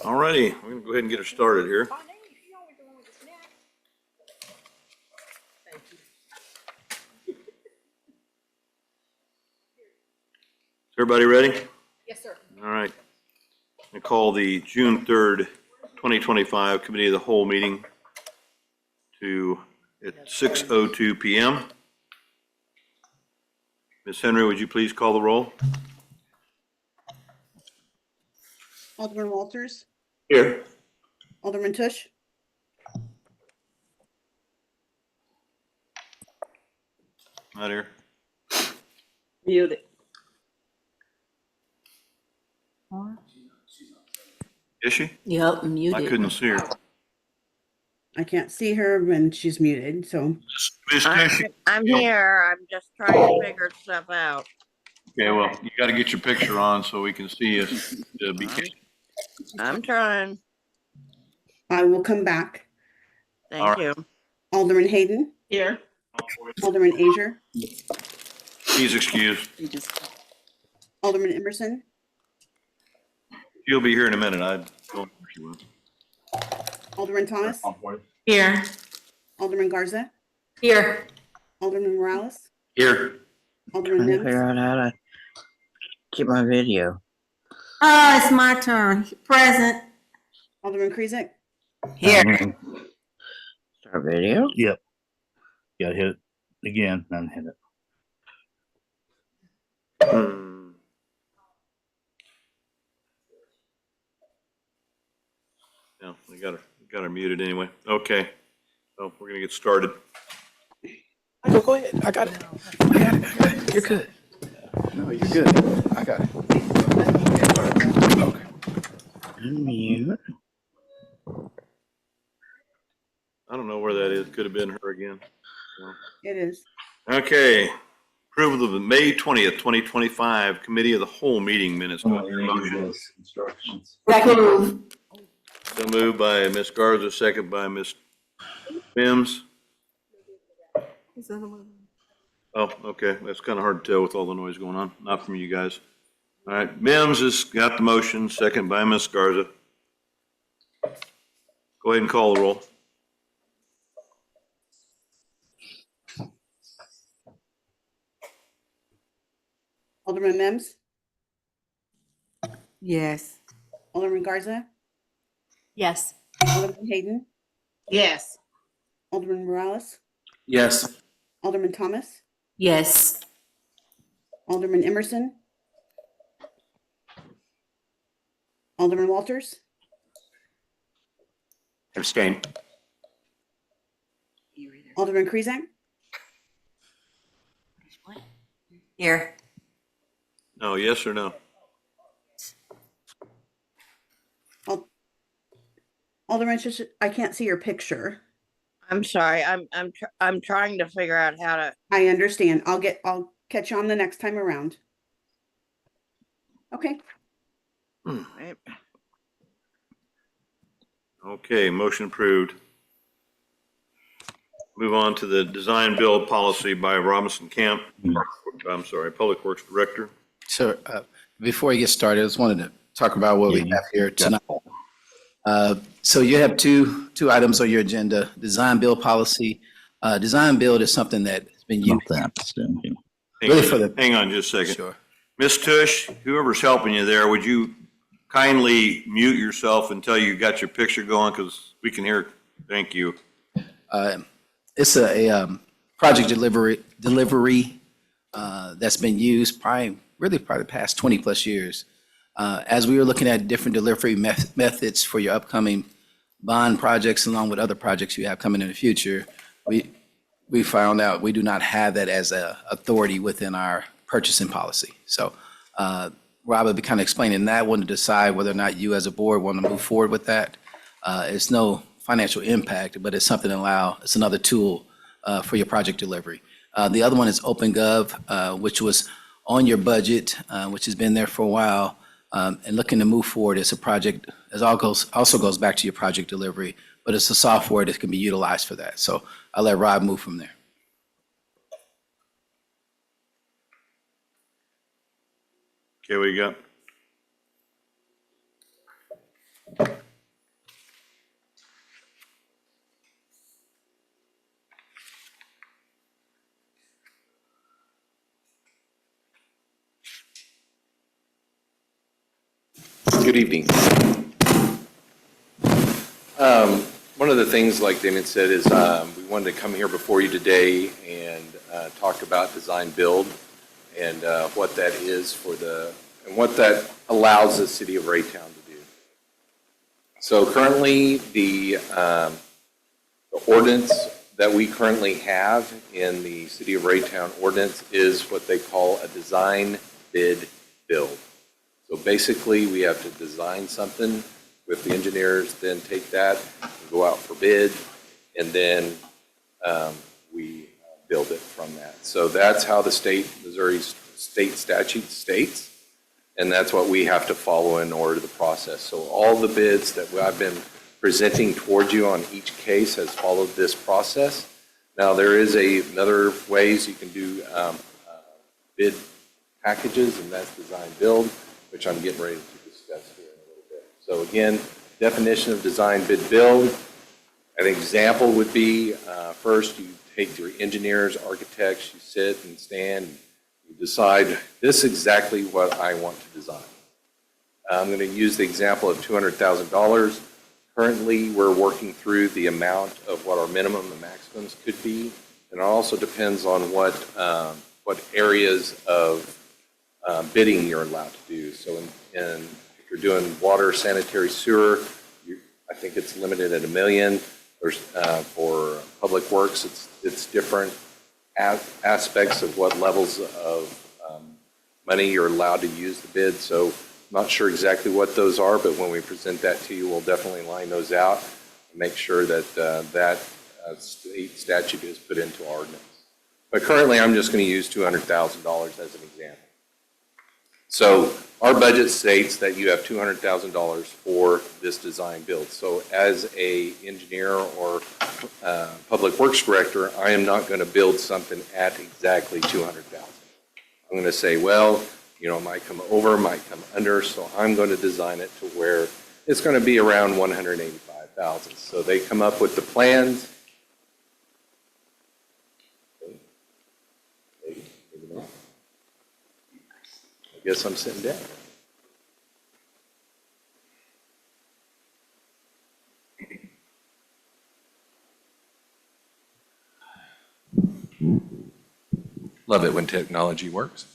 All righty, we're going to go ahead and get her started here. Is everybody ready? Yes, sir. All right. I call the June 3rd, 2025 Committee of the Whole meeting to at 6:02 p.m. Ms. Henry, would you please call the roll? Alderman Walters, Here. Alderman Tush, Not here. Muted. Is she? Yep, muted. I couldn't see her. I can't see her when she's muted, so Ms. Tush, I'm here. I'm just trying to figure stuff out. okay, well, you got to get your picture on so we can see you. I'm trying. I will come back. Thank you. Alderman Hayden, Here. Alderman Azier, He's excused. Alderman Emerson, She'll be here in a minute. I don't know if she will. Alderman Thomas, Here. Alderman Garza, Here. Alderman Morales, Here. Alderman Trying to Mims, figure out how to keep my video. It's my turn. Present. Alderman Krizek, Here. Start video. Yep. You gotta hit it again, then hit it. Yeah, we got her muted anyway. Okay, so we're gonna get started. Go ahead. I got it. You're good. No, you're good. I got it. Okay. Unmute. I don't know where that is. Could have been her again. So. it is. Okay, approval of the May 20th, 2025 Committee of the Whole meeting minutes. Instructions. Approve. So moved by Ms. Garza, second by Ms. Mims. Oh, okay, that's kind of hard to tell with all the noise going on. Not from you guys. All right, Mims has got the motion, second by Ms. Garza. Go ahead and call the roll. Alderman Mims, Yes. Alderman Garza, Yes. Alderman Hayden, Yes. Alderman Morales, Yes. Alderman Thomas, Yes. Alderman Emerson, Alderman Walters, Abstain. Alderman Krizek, Here. No, yes or no? Alderman Tush, I can't see your picture. I'm sorry. I'm trying to figure out how to. I understand. I'll catch you on the next time around. Okay. Okay, motion approved. Move on to the design build policy by Robinson Camp. I'm sorry, Public Works Director. So before we get started, I just wanted to talk about what we have here tonight. So you have two items on your agenda: design build policy. Design build is something that's been used. Hang on just a second. Sure. Ms. Tush, whoever's helping you there, would you kindly mute yourself until you got your picture going, because we can hear. Thank you. It's a project delivery that's been used probably the past 20 plus years. As we were looking at different delivery methods for your upcoming bond projects, along with other projects you have coming in the future, we found out we do not have that as a authority within our purchasing policy. So Rob will be kind of explaining that, wanted to decide whether or not you as a board want to move forward with that. It's no financial impact, but it's something to it's another tool for your project delivery. The other one is OpenGov, which was on your budget, which has been there for a while, and looking to move forward. It's a project, also goes back to your project delivery, but it's a software that can be utilized for that. So I'll let Rob move from there. Okay, what you got? Good evening. One of the things, like Damien said, is we wanted to come here before you today and talk about design build and what that is and what that allows the city of Raytown to do. So currently, the ordinance that we currently have in the city of Raytown ordinance is what they call a design bid build. So basically, we have to design something with the engineers, then take that and go out for bid, and then we build it from that. So that's how the Missouri state statute states, and that's what we have to follow in order to the process. So all the bids that I've been presenting towards you on each case has followed this process. Now, there is another ways you can do bid packages, and that's design build, which I'm getting ready to discuss here in a little bit. So again, definition of design bid build. An example would be, first you take your engineers, architects, you sit and stand, and you decide, this is exactly what I want to design. I'm going to use the example of $200,000. Currently, we're working through the amount of what our minimum and maximums could be, and it also depends on what areas of bidding you're allowed to do. So if you're doing water, sanitary, sewer, I think it's limited at $1 million. There's, for public works, it's different aspects of what levels of money you're allowed to use the bid. So I'm not sure exactly what those are, but when we present that to you, we'll definitely line those out and make sure that that state statute is put into our ordinance. But currently, I'm just going to use $200,000 as an example. So our budget states that you have $200,000 for this design build. So as a engineer or public works director, I am not going to build something at exactly $200,000. I'm going to say, well, you know, it might come over, might come under, so I'm going to design it to where it's going to be around $185,000. So they come up with the plans. I guess I'm sitting down. Love it when technology works.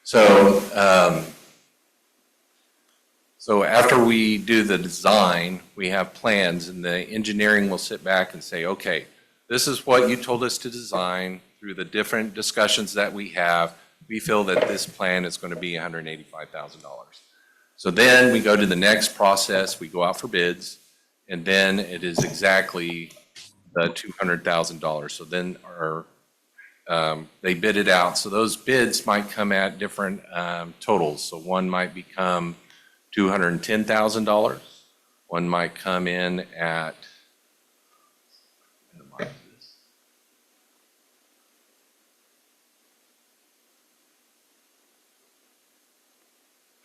So, so after we do the design, we have plans, and the engineering will sit back and say, okay, this is what you told us to design. Through the different discussions that we have, we feel that this plan is going to be $185,000. So then we go to the next process, we go out for bids, and then it is exactly the $200,000. So then they bid it out. So those bids might come at different totals. So one might become $210,000. One might come in at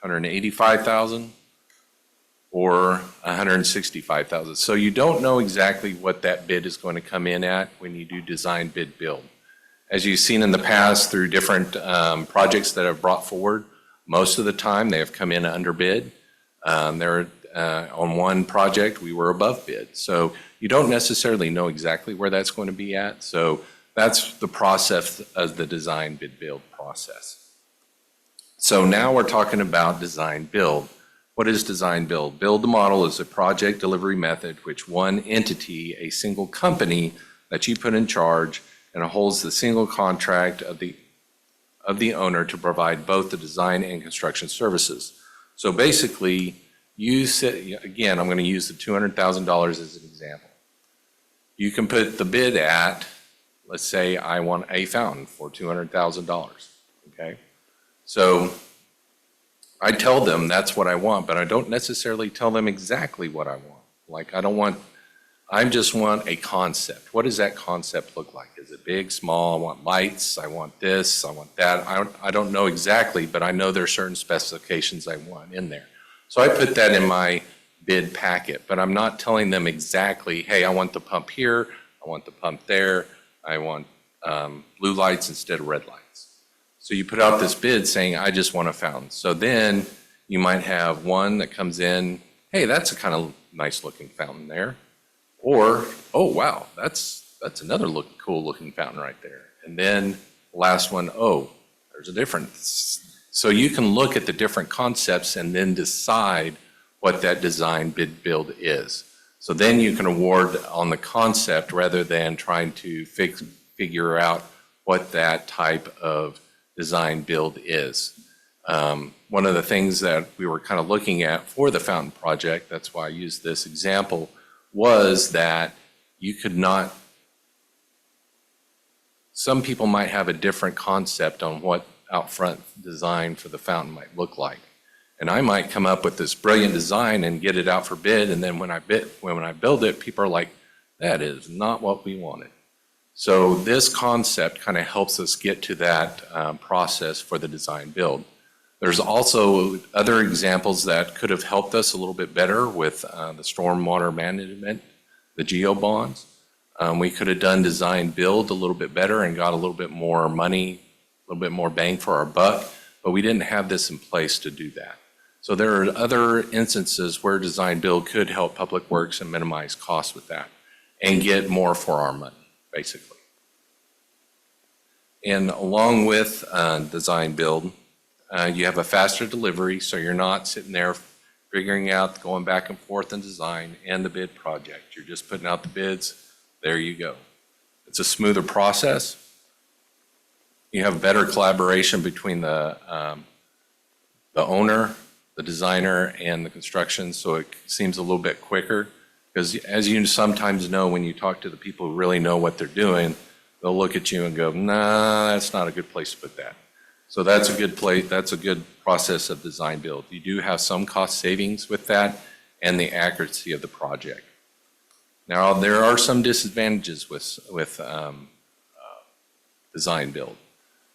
$185,000 or $165,000. So you don't know exactly what that bid is going to come in at when you do design bid build. As you've seen in the past through different projects that have brought forward, most of the time they have come in under bid. On one project, we were above bid. So you don't necessarily know exactly where that's going to be at. So that's the process of the design bid build process. So now we're talking about design build. What is design build? Build the model is a project delivery method which one entity, a single company that you put in charge, and it holds the single contract of the owner to provide both the design and construction services. So basically, again, I'm going to use the $200,000 as an example. You can put the bid at, let's say I want a fountain for $200,000, okay? So I tell them that's what I want, but I don't necessarily tell them exactly what I want. Like I just want a concept. What does that concept look like? Is it big, small? I want lights, I want this, I want that. I don't know exactly, but I know there are certain specifications I want in there. So I put that in my bid packet, but I'm not telling them exactly, hey, I want the pump here, I want the pump there, I want blue lights instead of red lights. So you put out this bid saying, I just want a fountain. So then You might have one that comes in, hey, that's a kind of nice looking fountain there. Or, oh, wow, that's another cool looking fountain right there. And then the last one, oh, there's a difference. So you can look at the different concepts and then decide what that design bid build is. So then you can award on the concept rather than trying to figure out what that type of design build is. One of the things that we were kind of looking at for the fountain project, that's why I used this example, was that you could not, some people might have a different concept on what out front design for the fountain might look like. And I might come up with this brilliant design and get it out for bid, and then when I build it, people are like, that is not what we wanted. So this concept kind of helps us get to that process for the design build. There's also other examples that could have helped us a little bit better with the stormwater management, the geo bonds. We could have done design build a little bit better and got a little bit more money, a little bit more bang for our buck, but we didn't have this in place to do that. So there are other instances where design build could help Public Works and minimize costs with that and get more for our money, basically. And along with design build, you have a faster delivery, so you're not sitting there figuring out, going back and forth in design and the bid project. You're just putting out the bids, there you go. It's a smoother process. You have better collaboration between the owner, the designer, and the construction, so it seems a little bit quicker. Because as you sometimes know, when you talk to the people who really know what they're doing, they'll look at you and go, nah, that's not a good place to put that. So that's a good place, that's a good process of design build. You do have some cost savings with that and the accuracy of the project. Now, there are some disadvantages with design build.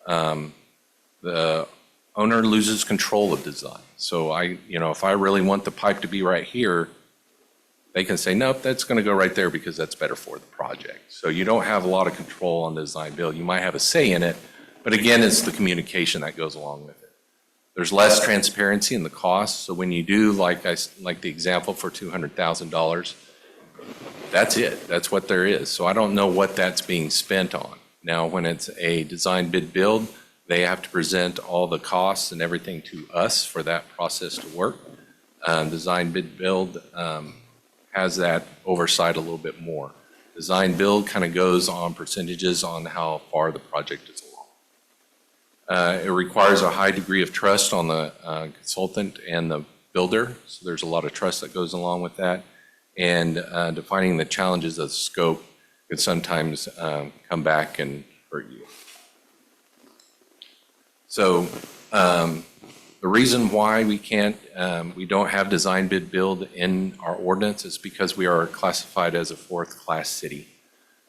The owner loses control of design. So if I really want the pipe to be right here, they can say, nope, that's going to go right there because that's better for the project. So you don't have a lot of control on the design build. You might have a say in it, but again, it's the communication that goes along with it. There's less transparency in the cost. So when you do, like the example for $200,000, that's it. That's what there is. So I don't know what that's being spent on. Now, when it's a design bid build, they have to present all the costs and everything to us for that process to work. Design bid build has that oversight a little bit more. Design build kind of goes on percentages on how far the project is along. It requires a high degree of trust on the consultant and the builder, so there's a lot of trust that goes along with that. And defining the challenges of scope could sometimes come back and hurt you. So the reason why we don't have design bid build in our ordinance is because we are classified as a fourth class city.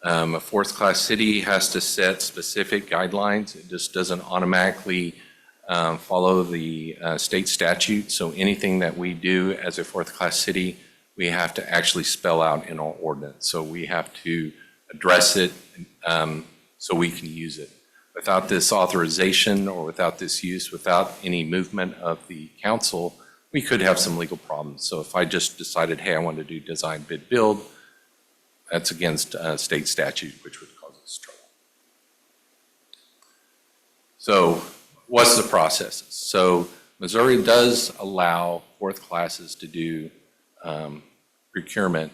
A fourth class city has to set specific guidelines. It just doesn't automatically follow the state statute. So anything that we do as a fourth class city, we have to actually spell out in our ordinance. So we have to address it so we can use it. Without this authorization or without this use, without any movement of the council, we could have some legal problems. So if I just decided, hey, I want to do design bid build, that's against state statute, which would cause us trouble. So what's the process? So Missouri does allow fourth classes to do procurement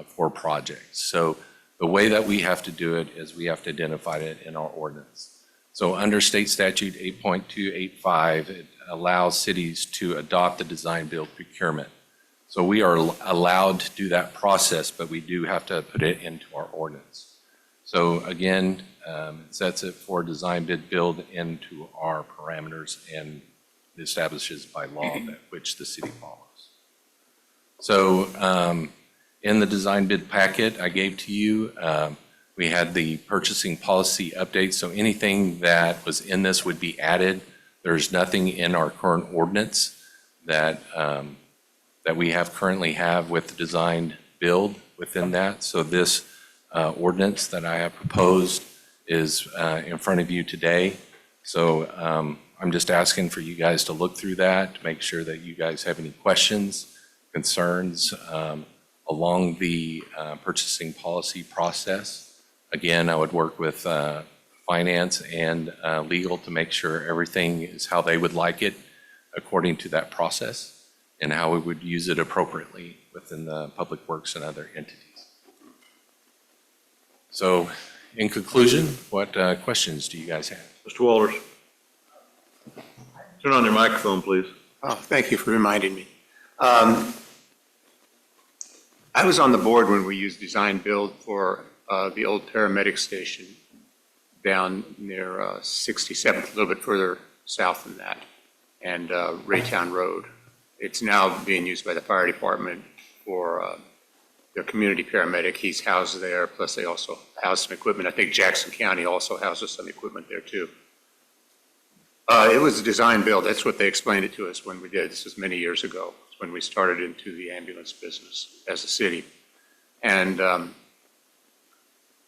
for projects. So the way that we have to do it is we have to identify it in our ordinance. So under state statute 8.285, it allows cities to adopt the design build procurement. So we are allowed to do that process, but we do have to put it into our ordinance. So again, it sets it for design bid build into our parameters and establishes by law that which the city follows. So in the design bid packet I gave to you, we had the purchasing policy update. So anything that was in this would be added. There's nothing in our current ordinance that that we currently have with the design build within that. So this ordinance that I have proposed is in front of you today. So I'm just asking for you guys to look through that, to make sure that you guys have any questions, concerns along the purchasing policy process. Again, I would work with finance and legal to make sure everything is how they would like it according to that process and how we would use it appropriately within the public works and other entities. So in conclusion, what questions do you guys have? Mr. Walters? Turn on your microphone, please. Oh, thank you for reminding me. I was on the board when we used design build for the old paramedic station down near 67th, a little bit further south than that, and Raytown Road. It's now being used by the fire department for their community paramedic. He's housed there, plus they also house some equipment. I think Jackson County also houses some equipment there too. It was a design build. That's what they explained it to us when we did. This was many years ago, when we started into the ambulance business as a city. And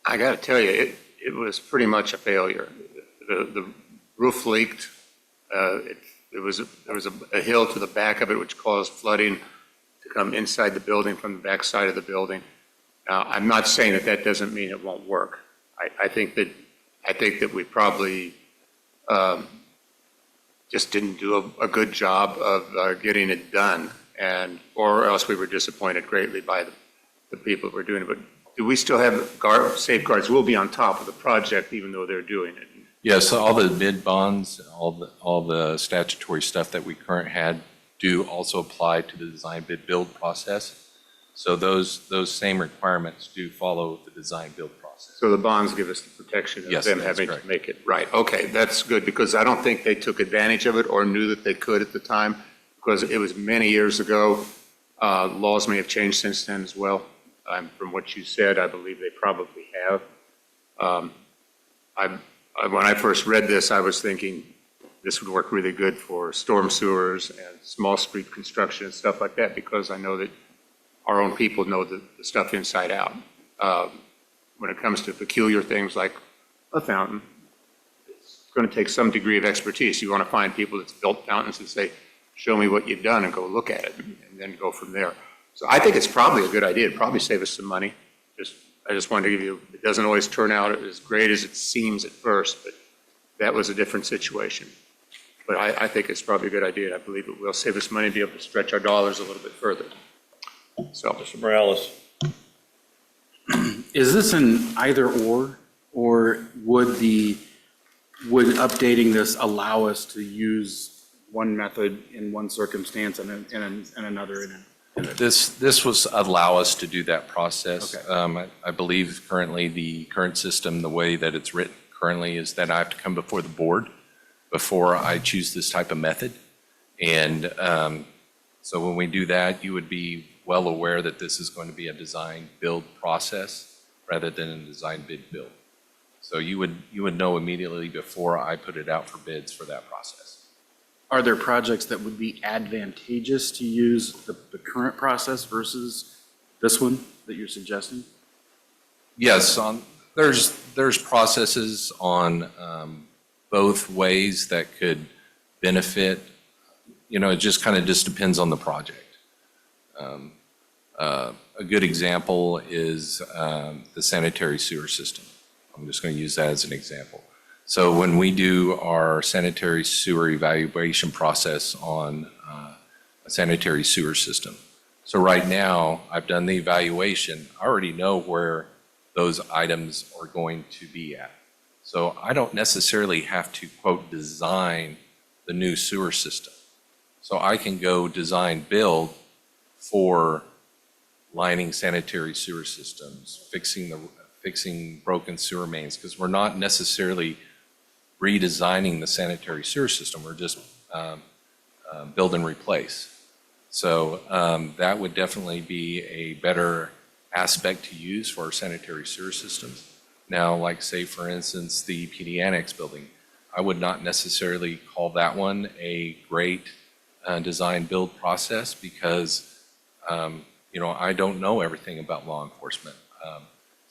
I got to tell you, it was pretty much a failure. The roof leaked. There was a hill to the back of it, which caused flooding to come inside the building from the back side of the building. Now, I'm not saying that that doesn't mean it won't work. I think that we probably just didn't do a good job of getting it done, or else we were disappointed greatly by the people who were doing it. But do we still have safeguards? We'll be on top of the project even though they're doing it. Yes, all the bid bonds, all the statutory stuff that we currently had do also apply to the design bid build process. So those same requirements do follow the design build process. So the bonds give us the protection of Yes, them that's having correct. to make it right. Okay, that's good, because I don't think they took advantage of it or knew that they could at the time, because it was many years ago. Laws may have changed since then as well. From what you said, I believe they probably have. When I first read this, I was thinking this would work really good for storm sewers and small street construction and stuff like that, because I know that our own people know the stuff inside out. When it comes to peculiar things like a fountain, it's going to take some degree of expertise. You want to find people that's built fountains and say, show me what you've done, and go look at it, and then go from there. So I think it's probably a good idea. It'd probably save us some money. I just wanted to give you, it doesn't always turn out as great as it seems at first, but that was a different situation. But I think it's probably a good idea. I believe it will save us money and be able to stretch our dollars a little bit further. So, Mr. Morales? Is this an either or would updating this allow us to use one method in one circumstance and another in This was allow us to do that process. Okay. I believe currently the current system, the way that it's written currently, is that I have to come before the board before I choose this type of method. And so when we do that, you would be well aware that this is going to be a design build process rather than a design bid build. So you would know immediately before I put it out for bids for that process. Are there projects that would be advantageous to use the current process versus this one that you're suggesting? Yes, there's processes on both ways that could benefit. It just kind of depends on the project. A good example is the sanitary sewer system. I'm just going to use that as an example. So when we do our sanitary sewer evaluation process on a sanitary sewer system, so right now I've done the evaluation. I already know where those items are going to be at. So I don't necessarily have to, quote, design the new sewer system. So I can go design build for lining sanitary sewer systems, fixing broken sewer mains, because we're not necessarily redesigning the sanitary sewer system. We're just build and replace. So that would definitely be a better aspect to use for our sanitary sewer systems. Now, like say, for instance, the PD Annex building, I would not necessarily call that one a great design build process because, I don't know everything about law enforcement.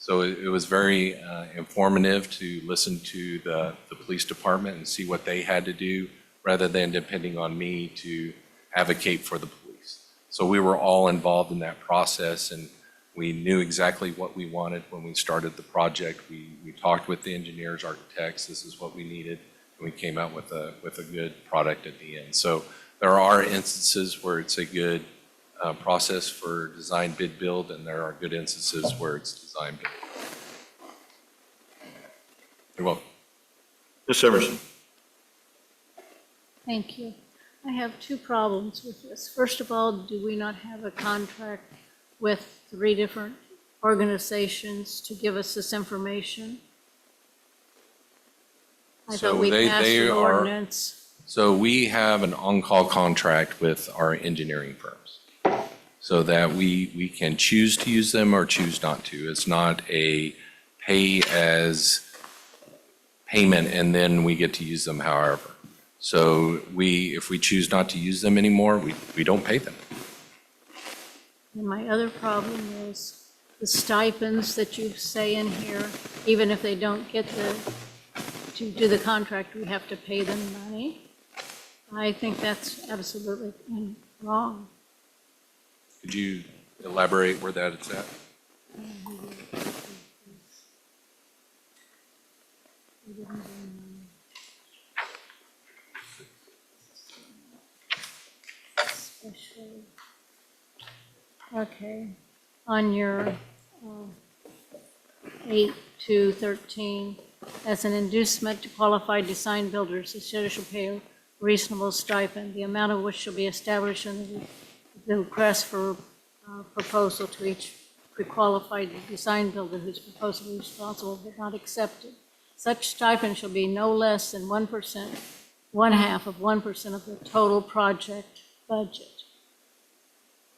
So it was very informative to listen to the police department and see what they had to do rather than depending on me to advocate for the police. So we were all involved in that process, and we knew exactly what we wanted when we started the project. We talked with the engineers, architects, this is what we needed, and we came out with a good product at the end. So there are instances where it's a good process for design, bid, build, and there are good instances where it's design, bid. You're welcome. Ms. Emerson? Thank you. I have two problems with this. First of all, do we not have a contract with 3 different organizations to give us this information? I So thought we passed they an are- ordinance. So we have an on-call contract with our engineering firms so that we can choose to use them or choose not to. It's not a pay as payment and then we get to use them however. So if we choose not to use them anymore, we don't pay them. And my other problem is the stipends that you say in here, even if they don't get to do the contract, we have to pay them money. I think that's absolutely wrong. Could you elaborate where that is at? Especially, okay, on your 8 to 13, as an inducement to qualified design builders, the city shall pay a reasonable stipend, the amount of which shall be established in the request for proposal to each pre-qualified design builder whose proposal is responsible but not accepted. Such stipend shall be no less than 1%, 1/2 of 1% of the total project budget.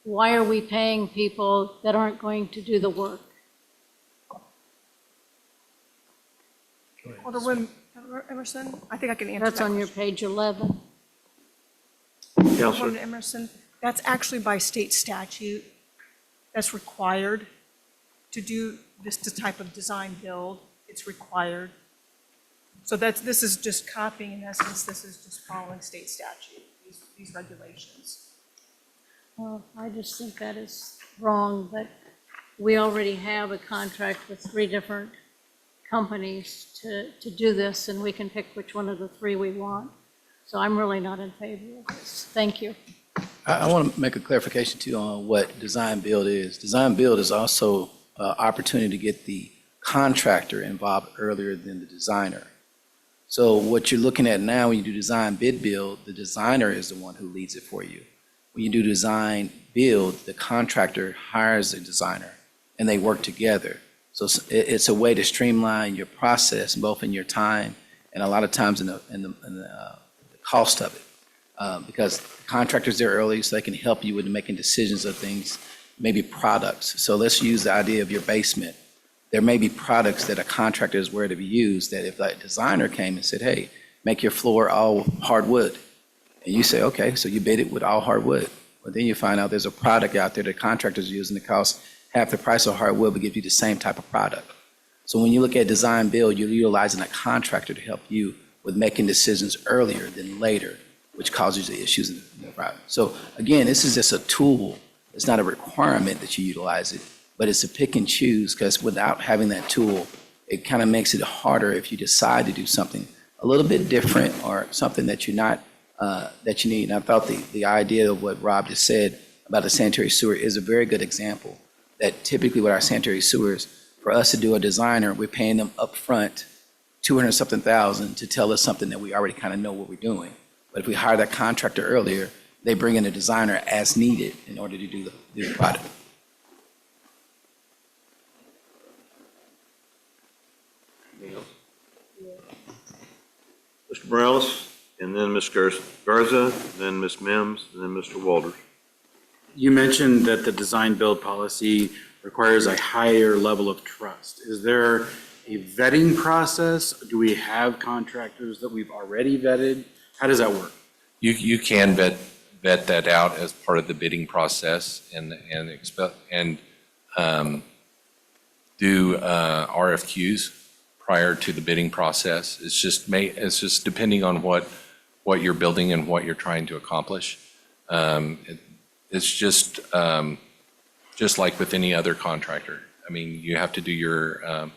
Why are we paying people that aren't going to do the work? Alderman Emerson, I think I can answer that. That's on your page 11. Counselor? Alderman Emerson, that's actually by state statute. That's required to do this type of design build. It's required. So this is just copying, in essence, this is just following state statute, these regulations. Well, I just think that is wrong, but we already have a contract with 3 different companies to do this, and we can pick which one of the 3 we want. So I'm really not in favor of this. Thank you. I want to make a clarification too on what design build is. Design build is also an opportunity to get the contractor involved earlier than the designer. So what you're looking at now, when you do design bid build, the designer is the one who leads it for you. When you do design build, the contractor hires a designer and they work together. So it's a way to streamline your process, both in your time and a lot of times in the cost of it. Because contractors there early, so they can help you with making decisions of things, maybe products. So let's use the idea of your basement. There may be products that a contractor is aware to use that if that designer came and said, hey, make your floor all hardwood. And you say, okay, so you bid it with all hardwood. But then you find out there's a product out there that contractors are using that costs half the price of hardwood but gives you the same type of product. So when you look at design build, you're utilizing a contractor to help you with making decisions earlier than later, which causes the issues in the product. So again, this is just a tool. It's not a requirement that you utilize it, but it's a pick and choose, because without having that tool, it kind of makes it harder if you decide to do something a little bit different or something that you're not, that you need. And I thought the idea of what Rob just said about the sanitary sewer is a very good example, that typically with our sanitary sewers, for us to do a designer, we're paying them upfront $200-something thousand to tell us something that we already kind of know what we're doing. But if we hire that contractor earlier, they bring in a designer as needed in order to do the product. Anything else? Mr. Morales, and then Ms. Garza, then Ms. Mims, and then Mr. Walters. You mentioned that the design build policy requires a higher level of trust. Is there a vetting process? Do we have contractors that we've already vetted? How does that work? You can vet that out as part of the bidding process and do RFQs prior to the bidding process. It's just depending on what what you're building and what you're trying to accomplish. It's just like with any other contractor. I mean, you have to do your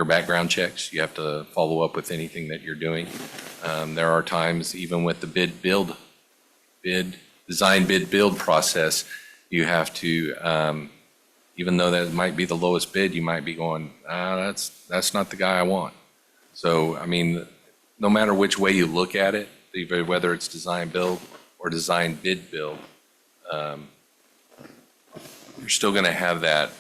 background checks. You have to follow up with anything that you're doing. There are times, even with the design bid build process, you have to, even though that might be the lowest bid, you might be going, that's not the guy I want. So, I mean, no matter which way you look at it, either whether it's design build or design bid build, you're still going to have that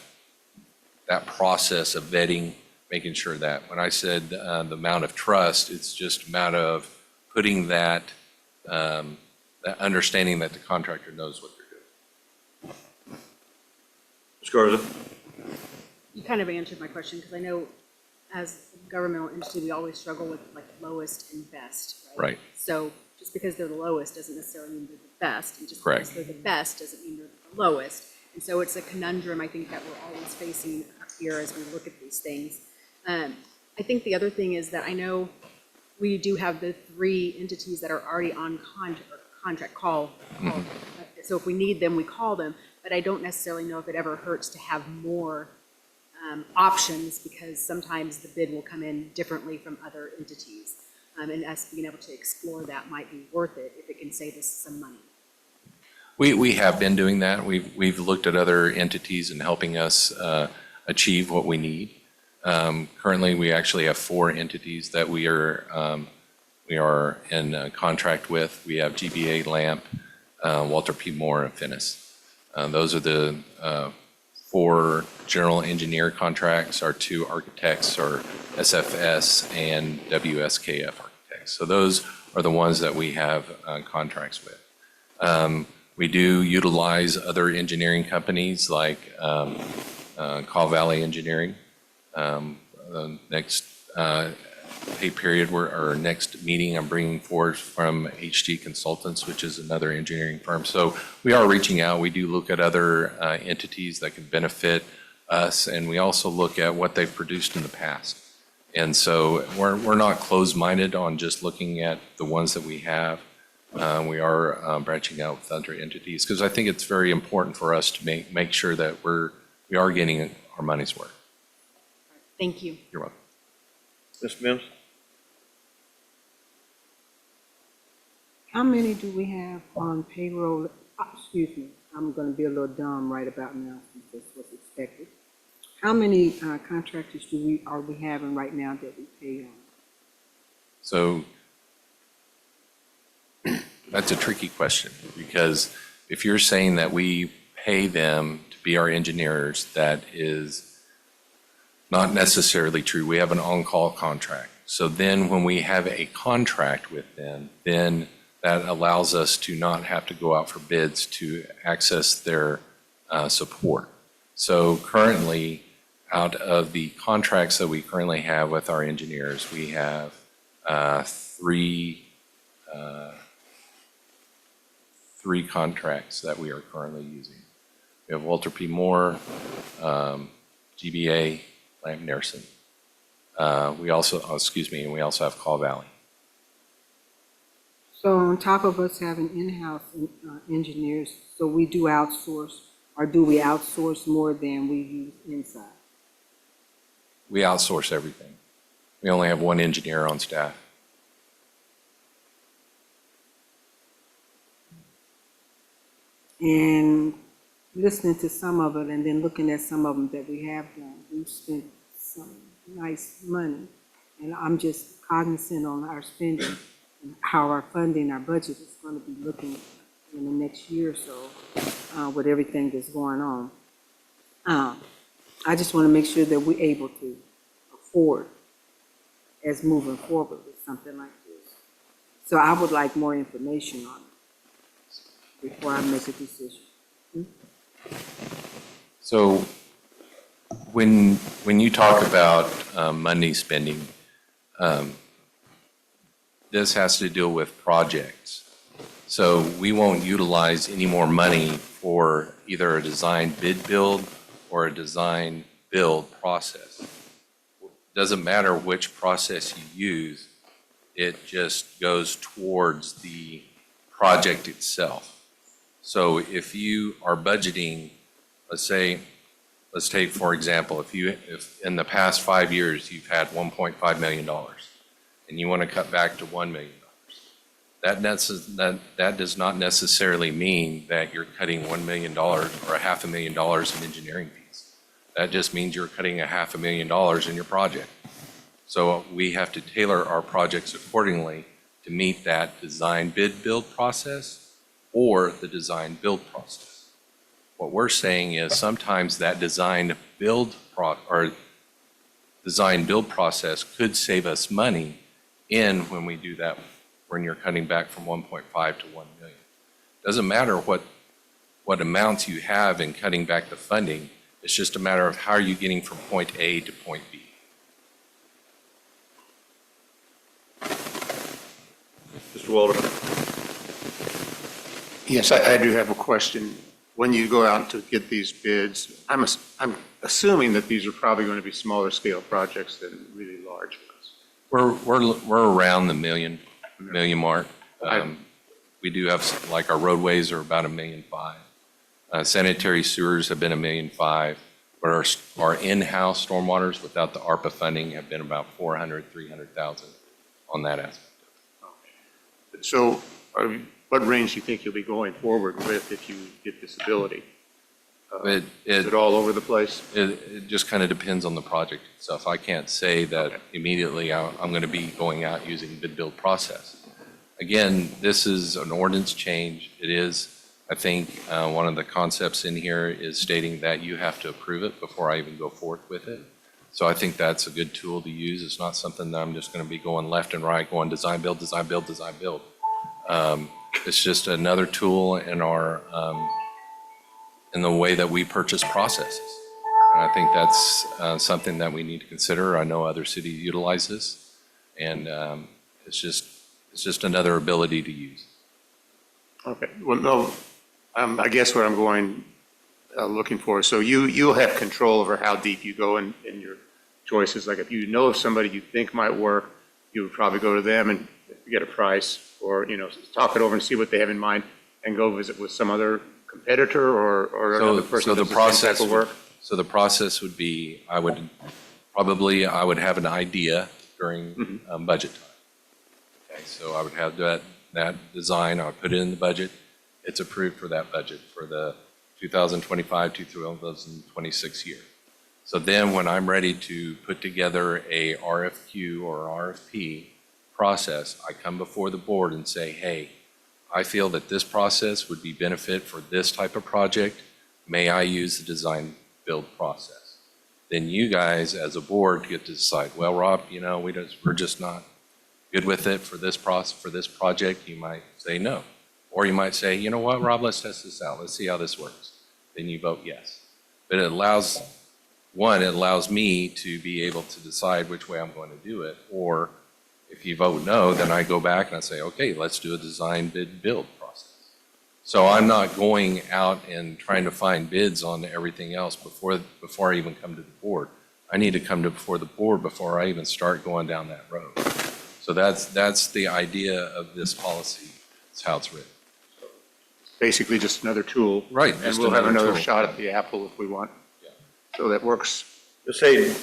process of vetting, making sure that when I said the amount of trust, it's just a matter of putting that understanding that the contractor knows what they're doing. Ms. Garza? You kind of answered my question, because I know as a governmental entity, we always struggle with like lowest and best, right? Right. So just because they're the lowest doesn't necessarily mean they're the best, and just Correct. because they're the best doesn't mean they're the lowest. And so it's a conundrum, I think, that we're always facing here as we look at these things. I think the other thing is that I know we do have the 3 entities that are already on contract call. So if we need them, we call them, but I don't necessarily know if it ever hurts to have more options, because sometimes the bid will come in differently from other entities. And us being able to explore that might be worth it if it can save us some money. We have been doing that. We've looked at other entities and helping us achieve what we need. Currently, we actually have 4 entities that we are in contract with. We have GBA, LAMP, Walter P. Moore, and Finnis. Those are the 4 general engineer contracts. Our 2 architects are SFS and WSKF architects. So those are the ones that we have contracts with. We do utilize other engineering companies like Call Valley Engineering. The next pay period, or next meeting, I'm bringing forward from HG Consultants, which is another engineering firm. So we are reaching out. We do look at other entities that can benefit us, and we also look at what they've produced in the past. And so we're not closed-minded on just looking at the ones that we have. We are branching out with other entities, because I think it's very important for us to make sure that we are getting our money's worth. Thank you. You're welcome. Ms. Mims? How many do we have on payroll? Excuse me, I'm going to be a little dumb right about now, since that's what's expected. How many contractors are we having right now that we pay on? So that's a tricky question, because if you're saying that we pay them to be our engineers, that is not necessarily true. We have an on-call contract. So then when we have a contract with them, then that allows us to not have to go out for bids to access their support. So currently, out of the contracts that we currently have with our engineers, we have 3 contracts that we are currently using. We have Walter P. Moore, GBA, Lamp Nerson. We also have Call Valley. So on top of us having in-house engineers, so we do outsource, or do we outsource more than we use inside? We outsource everything. We only have 1 engineer on staff. And listening to some of it and then looking at some of them that we have done, we've spent some nice money. And I'm just cognizant on our spending and how our funding, our budget is going to be looking in the next year or so with everything that's going on. I just want to make sure that we're able to afford as moving forward with something like this. So I would like more information on it before I make a decision. So when you talk about money spending, this has to deal with projects. So we won't utilize any more money for either a design bid build or a design build process. Doesn't matter which process you use, It just goes towards the project itself. So if you are budgeting, let's take, for example, if in the past 5 years, you've had $1.5 million and you want to cut back to $1 million, that does not necessarily mean that you're cutting $1 million or $500,000 in engineering fees. That just means you're cutting $500,000 in your project. So we have to tailor our projects accordingly to meet that design bid build process or the design build process. What we're saying is sometimes that design build process could save us money when we do that, when you're cutting back from 1.5 to 1 million. Doesn't matter what amounts you have in cutting back the funding, it's just a matter of how are you getting from point A to point B. Mr. Walter? Yes, I do have a question. When you go out to get these bids, I'm assuming that these are probably going to be smaller scale projects than really large ones. We're around the million mark. We do have, like, our roadways are about $1.5 million. Sanitary sewers have been $1.5 million, but our in-house stormwaters without the ARPA funding have been about $400,000-$300,000 on that aspect. So what range do you think you'll be going forward with if you get this ability? Is it all over the place? It just kind of depends on the project itself. I can't say that immediately I'm going to be going out using bid build process. Again, this is an ordinance change. It is, I think, one of the concepts in here is stating that you have to approve it before I even go forth with it. So I think that's a good tool to use. It's not something that I'm just going to be going left and right, going design, build, design, build, design, build. It's just another tool in in the way that we purchase processes. And I think that's something that we need to consider. I know other cities utilize this, and it's just another ability to use. Okay, well, no, I guess what I'm looking for, so you'll have control over how deep you go in your choices. Like if you know of somebody you think might work, you would probably go to them and get a price, or talk it over and see what they have in mind, and go visit with some other competitor or another person that does the same type of work. So the process would be, I would have an idea during budget time. Okay, so I would have that design, I would put it in the budget. It's approved for that budget for the 2025 to 2026 year. So then when I'm ready to put together a RFQ or RFP process, I come before the board and say, hey, I feel that this process would be benefit for this type of project. May I use the design build process? Then you guys as a board get to decide, well, Rob, we're just not good with it for this project. You might say no. Or you might say, you know what, Rob, let's test this out. Let's see how this works. Then you vote yes. But it allows me to be able to decide which way I'm going to do it. Or if you vote no, then I go back and I say, okay, let's do a design bid build process. So I'm not going out and trying to find bids on everything else before I even come to the board. I need to come before the board before I even start going down that road. So that's the idea of this policy. That's how it's written. Basically just another tool. Right. And we'll have another shot at the apple if we want. Yeah. So that works. Ms. Hayden?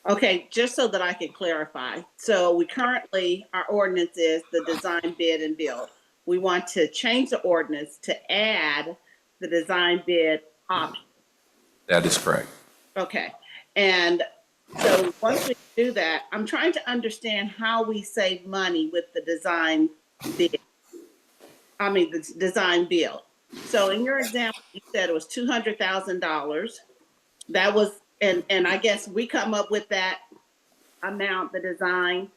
Okay, just so that I can clarify. So our ordinance is the design, bid, and build. We want to change the ordinance to add the design bid option. That is correct. Okay, and so once we do that, I'm trying to understand how we save money with the design bid. The design build. So in your example, you said it was $200,000. That was, and I guess we come up with that amount, the design,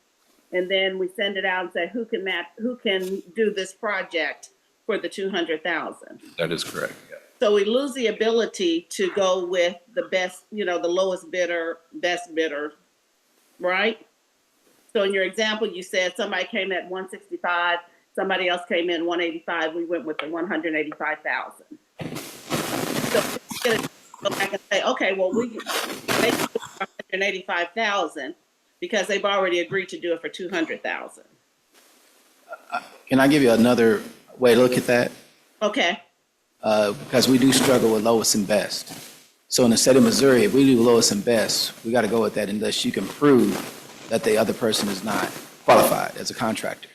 and then we send it out and say, who can do this project for the $200,000? That is correct, yeah. So we lose the ability to go with the best, the lowest bidder, best bidder, right? So in your example, you said somebody came at 165, somebody else came in 185. We went with the 185,000. So we get go back and say, okay, well, they can do it for 185,000 because they've already agreed to do it for 200,000. Can I give you another way to look at that? Okay, Because we do struggle with lowest and best. So in the state of Missouri, if we do lowest and best, we got to go with that unless you can prove that the other person is not qualified as a contractor.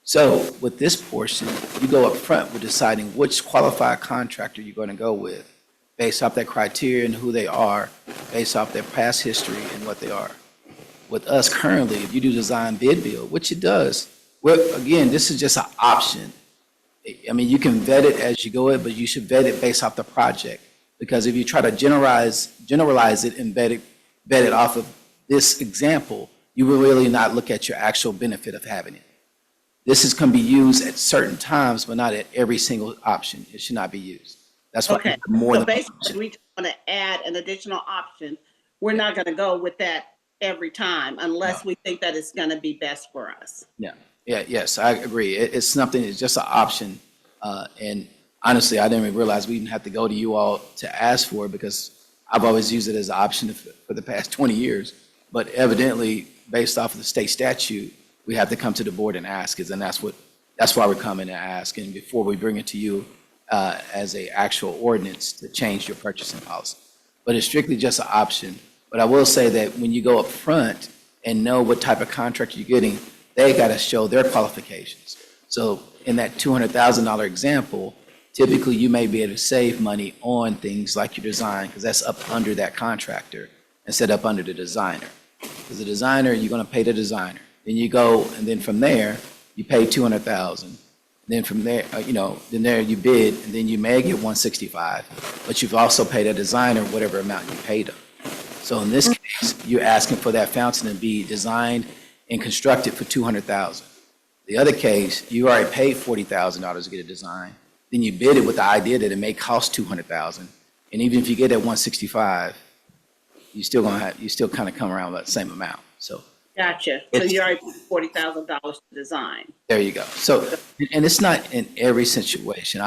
So with this portion, you go up front with deciding which qualified contractor you're going to go with based off that criteria and who they are, based off their past history and what they are. With us currently, if you do design bid build, which it does, well, again, this is just an option. I mean, you can vet it as you go it, but you should vet it based off the project. Because if you try to generalize it and vet it off of this example, you will really not look at your actual benefit of having it. This can be used at certain times, but not at every single option. It should not be used. That's why okay. more So than one basically, option. we just want to add an additional option. We're not going to go with that every time unless we think that it's going to be best for us. Yeah, yes, I agree. It's something, it's just an option. And honestly, I didn't even realize we didn't have to go to you all to ask for it because I've always used it as an option for the past 20 years. But evidently, based off of the state statute, we have to come to the board and ask it, and that's why we're coming to ask. And before we bring it to you as a actual ordinance to change your purchasing policy. But it's strictly just an option. But I will say that when you go up front and know what type of contract you're getting, they got to show their qualifications. So in that $200,000 example, typically you may be able to save money on things like your design because that's up under that contractor instead of up under the designer. Because the designer, you're going to pay the designer. Then you go, and then from there, you pay $200,000. Then from there, then there you bid, and then you may get $165,000, but you've also paid a designer whatever amount you paid them. So in this case, you're asking for that fountain to be designed and constructed for $200,000. The other case, you already paid $40,000 to get a design. Then you bid it with the idea that it may cost $200,000, and even if you get that $165,000, you still kind of come around with that same amount. So. Gotcha. So you already paid $40,000 to design. There you go. So, and it's not in every situation.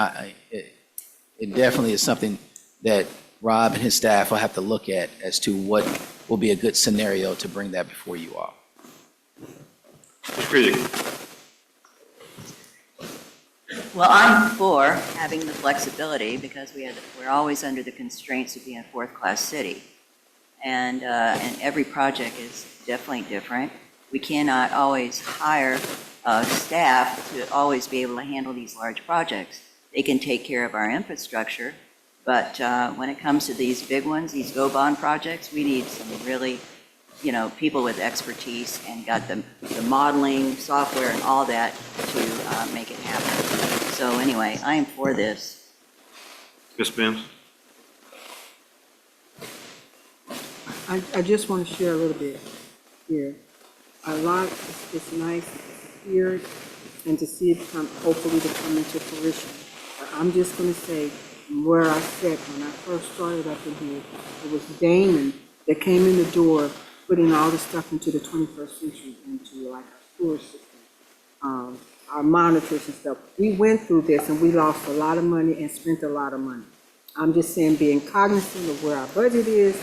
It definitely is something that Rob and his staff will have to look at as to what will be a good scenario to bring that before you all. Well, I'm for having the flexibility because we're always under the constraints of being a fourth-class city. And every project is definitely different. We cannot always hire staff to always be able to handle these large projects. They can take care of our infrastructure, but when it comes to these big ones, these go-bond projects, we need some really, people with expertise and got the modeling software and all that to make it happen. So anyway, I am for this. Ms. Benz? I just want to share a little bit here. It's nice to hear it and to see it hopefully to come into fruition. But I'm just going to say where I sat when I first started up in here, it was Damon that came in the door putting all the stuff into the 21st century, into like our sewer system, our monitors and stuff. We went through this and we lost a lot of money and spent a lot of money. I'm just saying being cognizant of where our budget is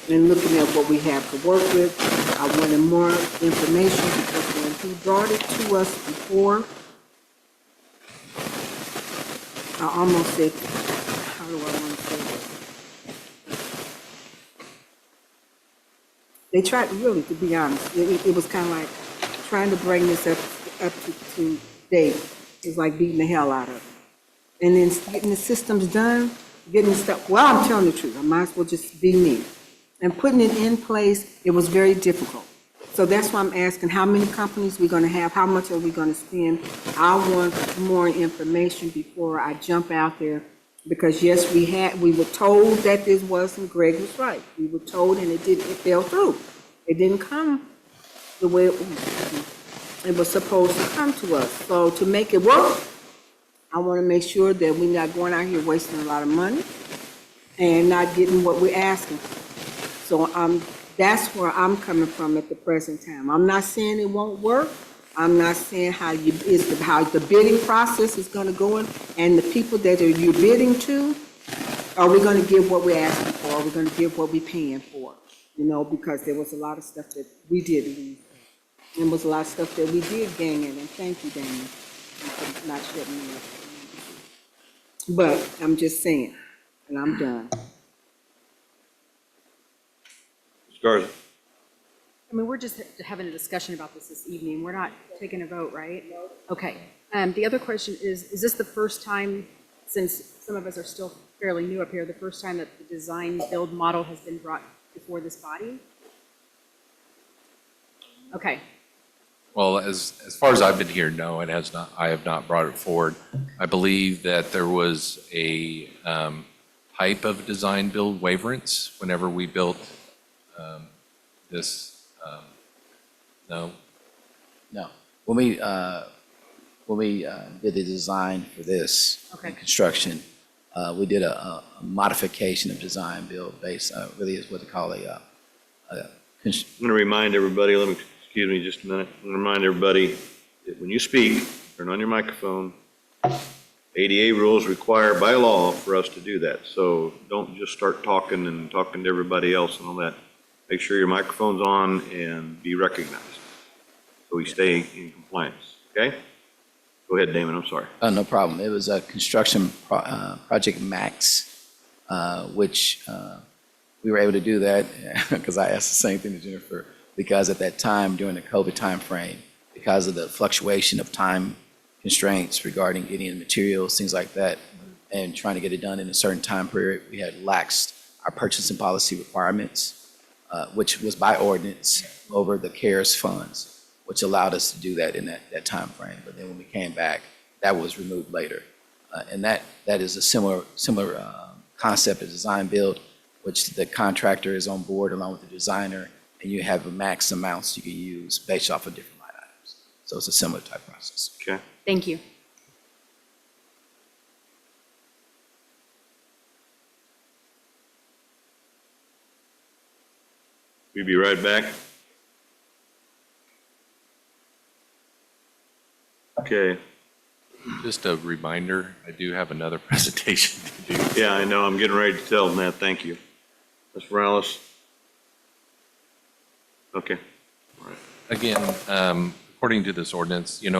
and looking at what we have to work with. I wanted more information because when he brought it to us before, I almost said, how do I want to say this? They tried, really, to be honest, it was kind of like trying to bring this up to date. It's like beating the hell out of it. And then getting the systems done, getting stuff, well, I'm telling the truth, I might as well just be me. And putting it in place, it was very difficult. So that's why I'm asking how many companies we're going to have, how much are we going to spend. I want more information before I jump out there. Because yes, we were told that this wasn't, Greg was right. We were told and it fell through. It didn't come the way it was supposed to come to us. So to make it work, I want to make sure that we're not going out here wasting a lot of money and not getting what we're asking for. So that's where I'm coming from at the present time. I'm not saying it won't work. I'm not saying how the bidding process is going to go in, and the people that you're bidding to, are we going to give what we're asking for? or are we gonna give what we paying for? You know, because there was a lot of stuff that we did lose. And there was a lot of stuff that we did gain in, and thank you, Damon, for not shutting me up. But I'm just saying, and I'm done. Ms. Garza? I mean, we're just having a discussion about this evening. We're not taking a vote, right? No. Okay. The other question is this the first time, since some of us are still fairly new up here, the first time that the design build model has been brought before this body? Okay. Well, as far as I've been here, no, it has not, I have not brought it forward. I believe that there was a type of design build waiverance whenever we built this, no? No. When we did the design for this Okay. construction, we did a modification of design build based, really is what they call a I'm going to remind everybody, excuse me just a minute. I'm going to remind everybody that when you speak, turn on your microphone. ADA rules require by law for us to do that. So don't just start talking and talking to everybody else and all that. Make sure your microphone's on and be recognized. So we stay in compliance, okay? Go ahead, Damon, I'm sorry. No problem. It was a construction project max, which we were able to do that because I asked the same thing to Jennifer, because at that time during the COVID timeframe, because of the fluctuation of time constraints regarding getting in materials, things like that, and trying to get it done in a certain time period, we had laxed our purchasing policy requirements, which was by ordinance over the CARES funds, which allowed us to do that in that time frame. But then when we came back, that was removed later. And that is a similar concept of design build, which the contractor is on board along with the designer, and you have a max amounts you can use based off of different line items. So it's a similar type process. Okay. Thank you. We'll be right back. Okay. Just a reminder, I do have another presentation to do. Yeah, I know. I'm getting ready to tell them that. Thank you. Ms. Morales? Okay. All right. Again, according to this ordinance, give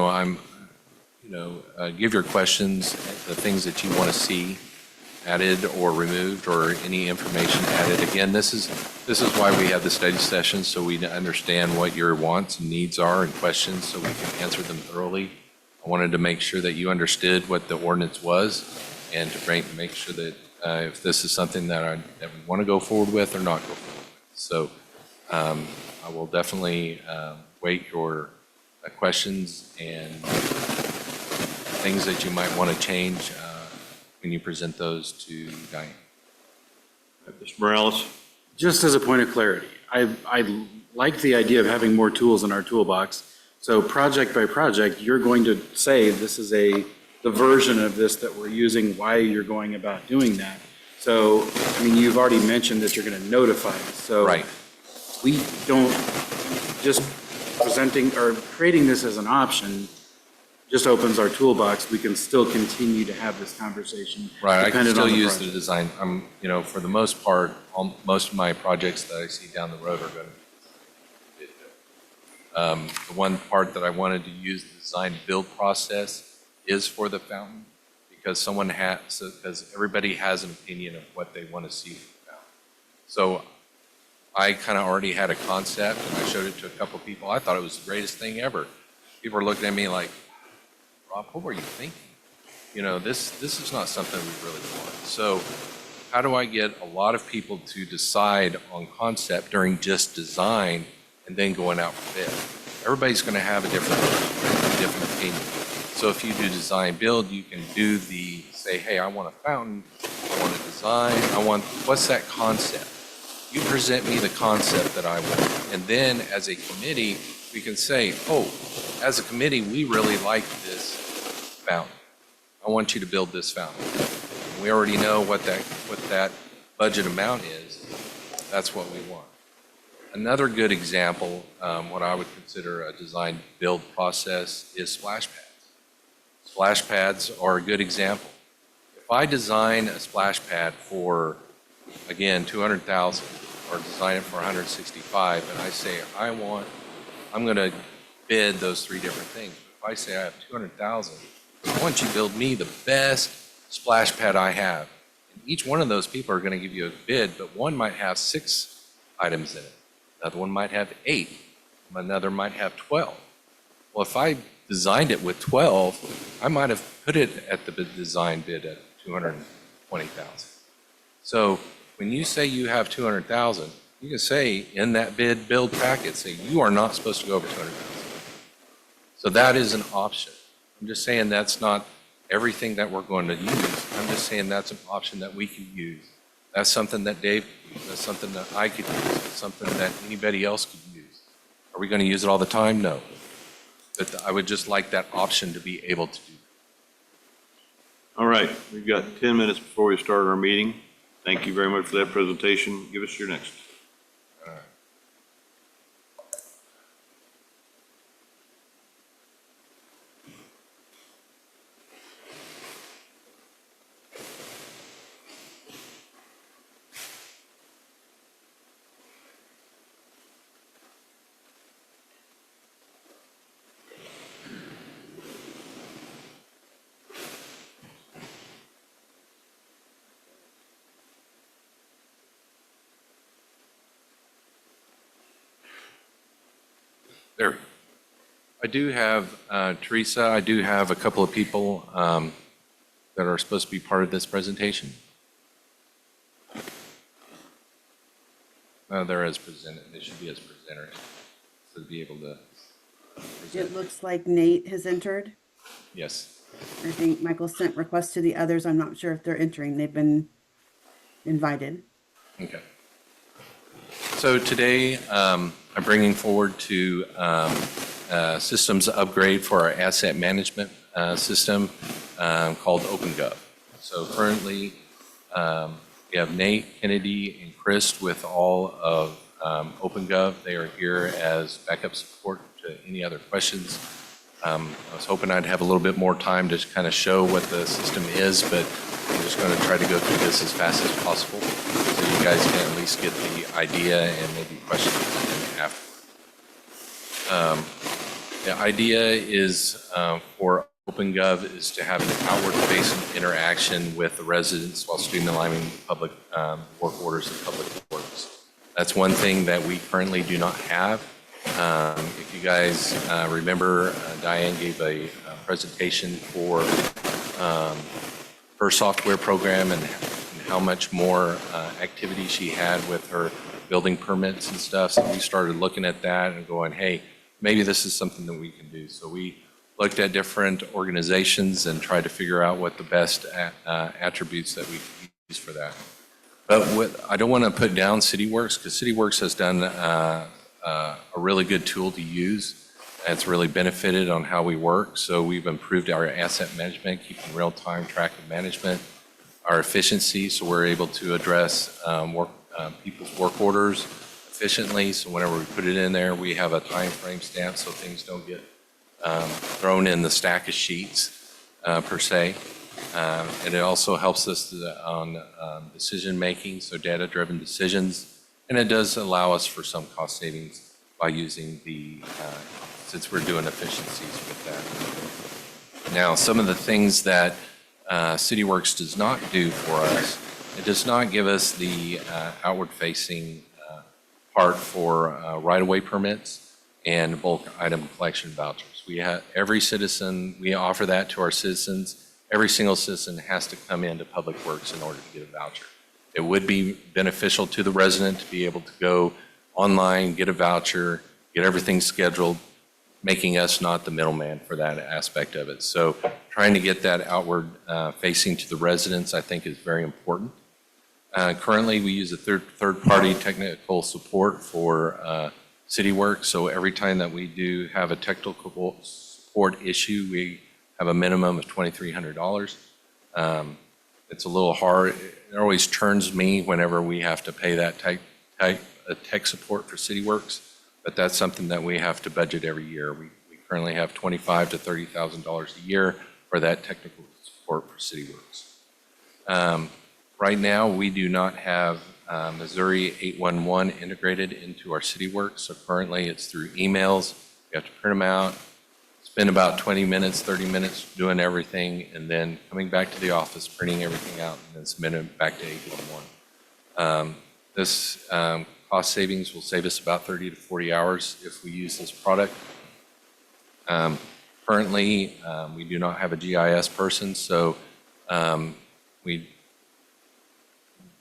your questions, the things that you want to see added or removed, or any information added. Again, this is why we have the study session, so we understand what your wants and needs are and questions, so we can answer them thoroughly. I wanted to make sure that you understood what the ordinance was, and to make sure that if this is something that we want to go forward with or not go forward with. So I will definitely wait your questions and things that you might want to change when you present those to Diane. Mr. Morales? Just as a point of clarity, I like the idea of having more tools in our toolbox. So project by project, you're going to say this is the version of this that we're using, why you're going about doing that. So, I mean, you've already mentioned that you're going to notify us. So Right. we don't just presenting or creating this as an option just opens our toolbox. We can still continue to have this conversation. Right, I can dependent still on the use the project. design. For the most part, most of my projects that I see down the road are going to be. The one part that I wanted to use the design build process is for the fountain, because because everybody has an opinion of what they want to see for the fountain. So I kind of already had a concept, and I showed it to a couple of people. I thought it was the greatest thing ever. People were looking at me like, Rob, what were you thinking? This is not something we really want. So how do I get a lot of people to decide on concept during just design and then going out for bid? Everybody's going to have a different opinion. So if you do design build, you can say, hey, I want a fountain, I want a design, what's that concept? You present me the concept that I want. And then as a committee, we can say, oh, as a committee, we really like this fountain. I want you to build this fountain. We already know what that budget amount is. That's what we want. Another good example, what I would consider a design build process, is splash pads. Splash pads are a good example. If I design a splash pad for again, 200,000, or design it for 165, and I say, I'm gonna bid those three different things. If I say I have 200,000, I want you to build me the best splash pad I have. And each one of those people are gonna give you a bid, but one might have 6 items in it. Another one might have 8. Another might have 12. Well, if I designed it with 12, I might have put it at the design bid at 220,000. So when you say you have 200,000, you can say in that bid build packet, say you are not supposed to go over 200,000. So that is an option. I'm just saying that's not everything that we're going to use. I'm just saying that's an option that we can use. That's something that Dave could use. That's something that I could use. That's something that anybody else could use. Are we going to use it all the time? No. But I would just like that option to be able to do. All right, we've got 10 minutes before we start our meeting. Thank you very much for that presentation. Give us your next. All right. There. I do have, Teresa, I do have a couple of people that are supposed to be part of this presentation. They're as presented, they should be as presenters, to be able to present. It looks like Nate has entered. Yes. I think Michael sent requests to the others. I'm not sure if they're entering. They've been invited. Okay. So today, I'm bringing forward to systems upgrade for our asset management system called OpenGov. So currently, we have Nate, Kennedy, and Chris with all of OpenGov. They are here as backup support to any other questions. I was hoping I'd have a little bit more time to kind of show what the system is, but I'm just going to try to go through this as fast as possible so you guys can at least get the idea and maybe questions after. The idea is for OpenGov is to have an outward-facing interaction with the residents while streamlining public work orders and public works. That's one thing that we currently do not have. If you guys remember, Diane gave a presentation for her software program and how much more activity she had with her building permits and stuff. So we started looking at that and going, hey, maybe this is something that we can do. So we looked at different organizations and tried to figure out what the best attributes that we can use for that. But I don't want to put down CityWorks, because CityWorks has done a really good tool to use. It's really benefited on how we work. So we've improved our asset management, keeping real-time track of management, our efficiency, so we're able to address people's work orders efficiently. So whenever we put it in there, we have a time frame stamp so things don't get thrown in the stack of sheets per se. And it also helps us on decision making, so data-driven decisions. And it does allow us for some cost savings by using since we're doing efficiencies with that. Now, some of the things that CityWorks does not do for us, it does not give us the outward-facing part for right-of-way permits and bulk item collection vouchers. We have every citizen, we offer that to our citizens. Every single citizen has to come into Public Works in order to get a voucher. It would be beneficial to the resident to be able to go online, get a voucher, get everything scheduled, making us not the middleman for that aspect of it. So trying to get that outward facing to the residents, I think, is very important. Currently, we use a third-party technical support for CityWorks. So every time that we do have a technical support issue, we have a minimum of $2,300. It's a little hard. It always turns me whenever we have to pay that tech support for CityWorks, but that's something that we have to budget every year. We currently have $25,000 to $30,000 a year for that technical support for CityWorks. Right now, we do not have Missouri 811 integrated into our CityWorks. So currently, it's through emails. You have to print them out, spend about 20 minutes, 30 minutes doing everything, and then coming back to the office, printing everything out, and then submitting it back to 811. This cost savings will save us about 30 to 40 hours if we use this product. Currently, we do not have a GIS person, so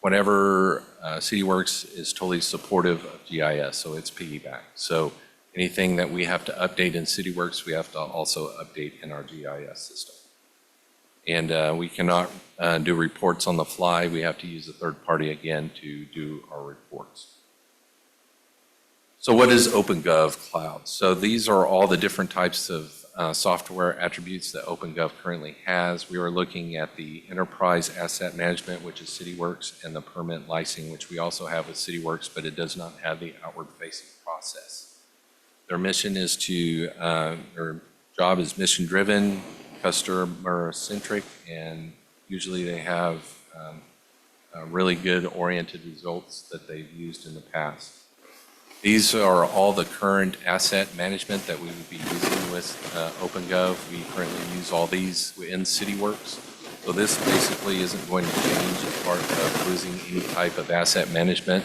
whenever CityWorks is totally supportive of GIS, so it's piggyback. So anything that we have to update in CityWorks, we have to also update in our GIS system. And we cannot do reports on the fly. We have to use a third party again to do our reports. So what is OpenGov Cloud? So these are all the different types of software attributes that OpenGov currently has. We are looking at the enterprise asset management, which is CityWorks, and the permit licensing, which we also have with CityWorks, but it does not have the outward-facing process. Their mission is their job is mission-driven, customer-centric, and usually they have really good oriented results that they've used in the past. These are all the current asset management that we would be using with OpenGov. We currently use all these in CityWorks. So this basically isn't going to change as part of losing any type of asset management,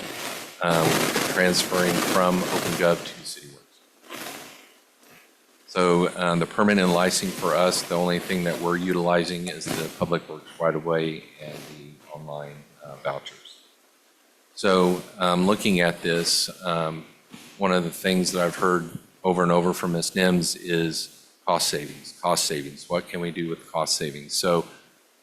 transferring from OpenGov to CityWorks. So the permit and licensing for us, the only thing that we're utilizing is the Public Works right-of-way and the online vouchers. So looking at this, one of the things that I've heard over and over from Ms. Nims is cost savings, cost savings. What can we do with cost savings? So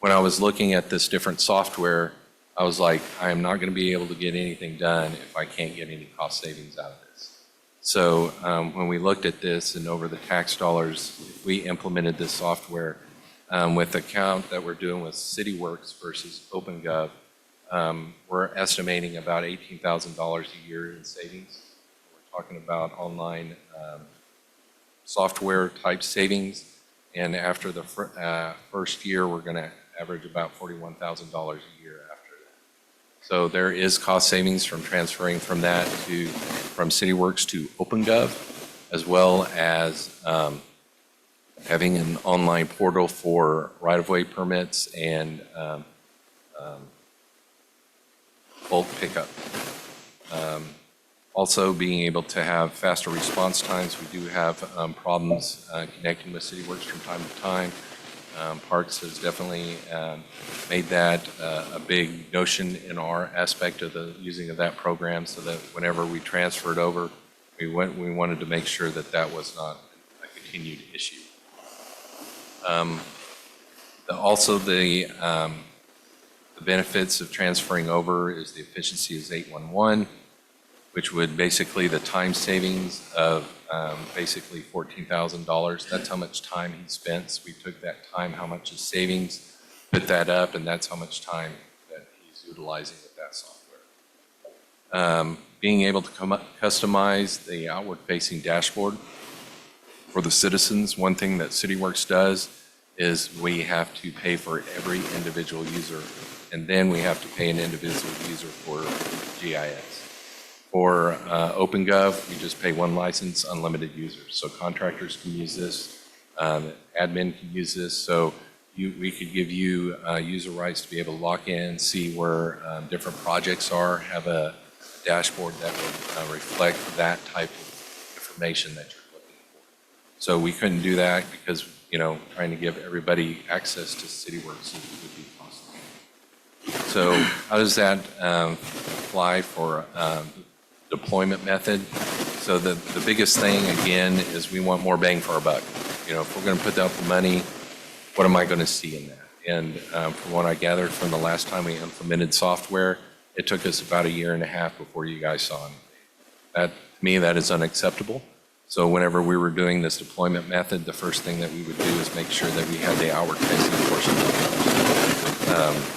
when I was looking at this different software, I was like, I am not going to be able to get anything done if I can't get any cost savings out of this. So when we looked at this and over the tax dollars, if we implemented this software with the count that we're doing with CityWorks versus OpenGov, we're estimating about $18,000 a year in savings. We're talking about online software type savings. And after the first year, we're going to average about $41,000 a year after that. So there is cost savings from transferring from CityWorks to OpenGov, as well as having an online portal for right-of-way permits and bulk pickup. Also being able to have faster response times. We do have problems connecting with CityWorks from time to time. Parks has definitely made that a big notion in our aspect of the using of that program, so that whenever we transferred over, we wanted to make sure that that was not a continued issue. Also the benefits of transferring over is the efficiency is 811, which would basically the time savings of basically $14,000. That's how much time he spent. We took that time, how much is savings, put that up, and that's how much time that he's utilizing with that software. Being able to customize the outward-facing dashboard for the citizens. One thing that CityWorks does is we have to pay for every individual user, and then we have to pay an individual user for GIS. For OpenGov, we just pay one license, unlimited users. So contractors can use this, admin can use this. So we could give you user rights to be able to lock in, see where different projects are, have a dashboard that would reflect that type of information that you're looking for. So we couldn't do that because, trying to give everybody access to CityWorks would be costly. So how does that apply for deployment method? So the biggest thing, again, is we want more bang for our buck. If we're going to put out the money, what am I going to see in that? And from what I gathered from the last time we implemented software, it took us about 1.5 years before you guys saw anything. To me, that is unacceptable. So whenever we were doing this deployment method, the first thing that we would do is make sure that we had the outward-facing portion of it.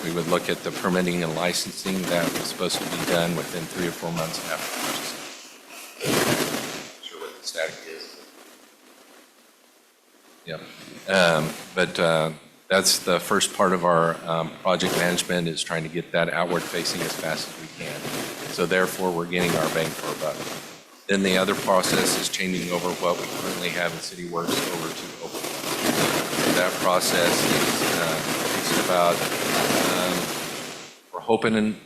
We would look at the permitting and licensing that was supposed to be done within 3 or 4 months after purchasing. Not sure what the static is. Yep. But That's the first part of our project management, is trying to get that outward facing as fast as we can. So therefore, we're getting our bang for our buck. Then the other process is changing over what we currently have in CityWorks over to OpenGov. That process takes about, we're hoping in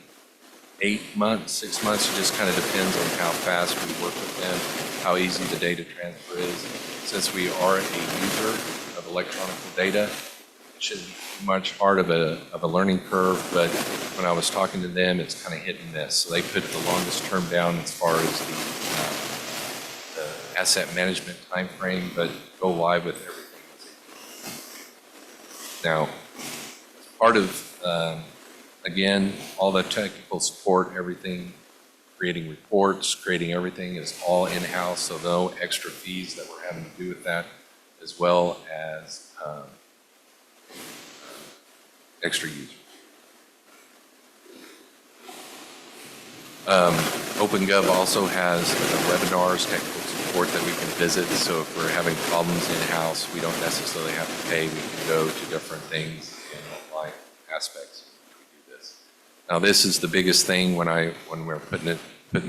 8 months, 6 months. It just kind of depends on how fast we work with them, how easy the data transfer is. Since we are a user of electronic data, it shouldn't be much hard of a learning curve, but when I was talking to them, it's kind of hit and miss. So they put the longest term down as far as the asset management timeframe, but go live with everything. Now, part of, again, all the technical support, everything, creating reports, creating everything is all in-house, so no extra fees that we're having to do with that, as well as extra users. OpenGov also has webinars, technical support that we can visit, so if we're having problems in-house, we don't necessarily have to pay. We can go to different things in online aspects. We do this. Now, this is the biggest thing when we're putting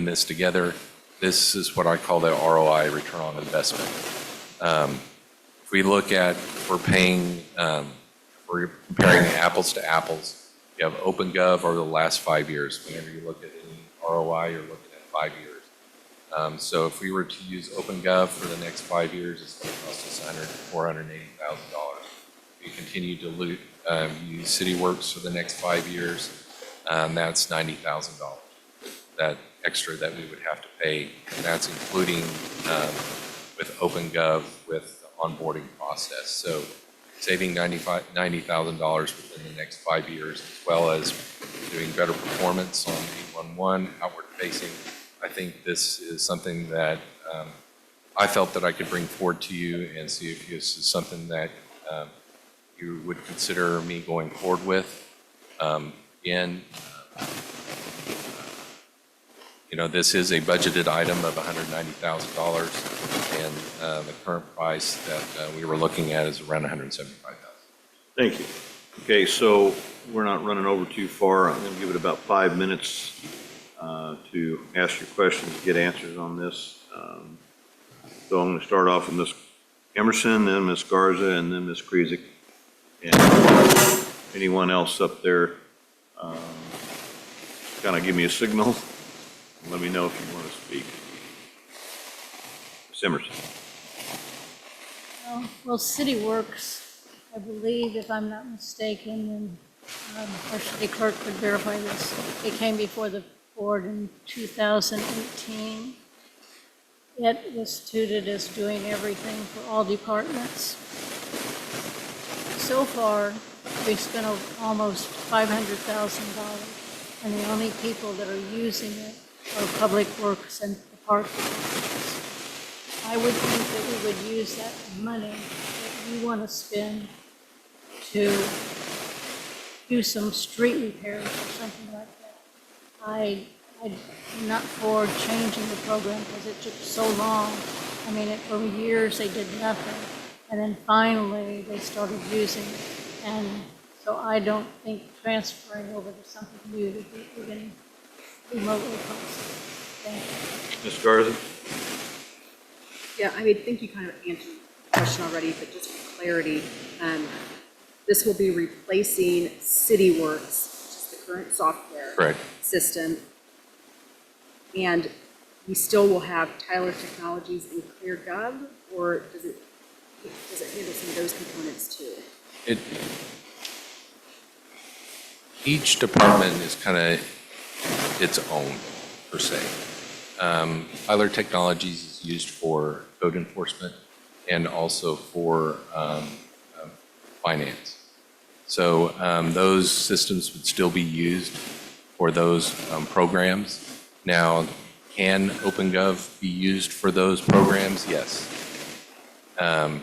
this together. This is what I call the ROI, return on investment. If we look at, we're paying, we're comparing apples to apples. You have OpenGov over the last 5 years. Whenever you look at any ROI, you're looking at 5 years. So if we were to use OpenGov for the next 5 years, it's going to cost us $480,000. If we continue to use CityWorks for the next 5 years, that's $90,000. That extra that we would have to pay, and that's including with OpenGov with the onboarding process. So saving $90,000 within the next 5 years, as well as doing better performance on 811, outward facing. I think this is something that I felt that I could bring forward to you and see if this is something that you would consider me going forward with. Again, you know, this is a budgeted item of $190,000, and the current price that we were looking at is around $175,000. Thank you. Okay, so we're not running over too far. I'm going to give it about 5 minutes to ask your questions, get answers on this. So I'm going to start off with Ms. Emerson, then Ms. Garza, and then Ms. Krizik. And anyone else up there, kind of give me a signal. Let me know if you want to speak. Ms. Emerson. Well, CityWorks, I believe, if I'm not mistaken, and our city clerk could verify this, it came before the board in 2018. It was touted as doing everything for all departments. So far, we've spent almost $500,000, and the only people that are using it are Public Works and the Park departments. I would think that we would use that money that you want to spend to do some street repairs or something like that. I'm not for changing the program because it took so long. I mean, for years they did nothing, and then finally they started using it. And so I don't think transferring over to something new would be even remotely possible. Thank you. Ms. Garza? Yeah, I mean, I think you kind of answered the question already, but just for clarity, this will be replacing CityWorks, which is the current software system. And we still will have Tyler Technologies and ClearGov, or does it handle some of those components too? Each department is kind of its own, per se. Tyler Technologies is used for code enforcement and also for finance. So those systems would still be used for those programs. Now, can OpenGov be used for those programs? Yes. I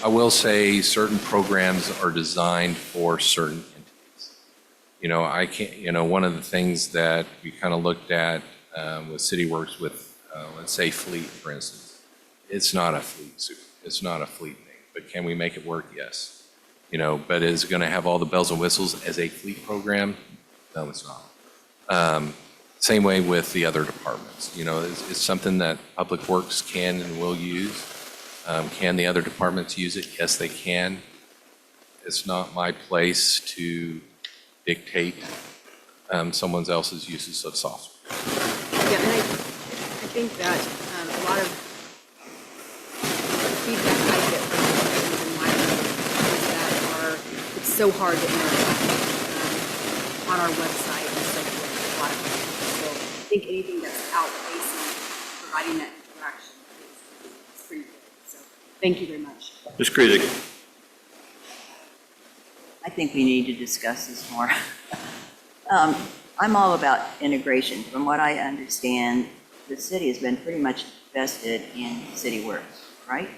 will say certain programs are designed for certain entities. You know, I can't, you know, one of the things that we kind of looked at with CityWorks with, let's say, fleet, for instance, it's not a fleet It's not a fleet thing, but can we make it work? Yes. You know, but is it going to have all the bells and whistles as a fleet program? No, it's not. Same way with the other departments. You know, it's something that Public Works can and will use. Can the other departments use it? Yes, they can. It's not my place to dictate someone else's uses of software. Yeah, and I think that a lot of feedback I get from the in my is that it's so hard to interact on our website and so forth with a lot of people. So I think anything that's outpacing providing that interaction is pretty good. So thank you very much. Ms. Krizik. I think we need to discuss this more. I'm all about integration. From what I understand, the city has been pretty much invested in City Works, right?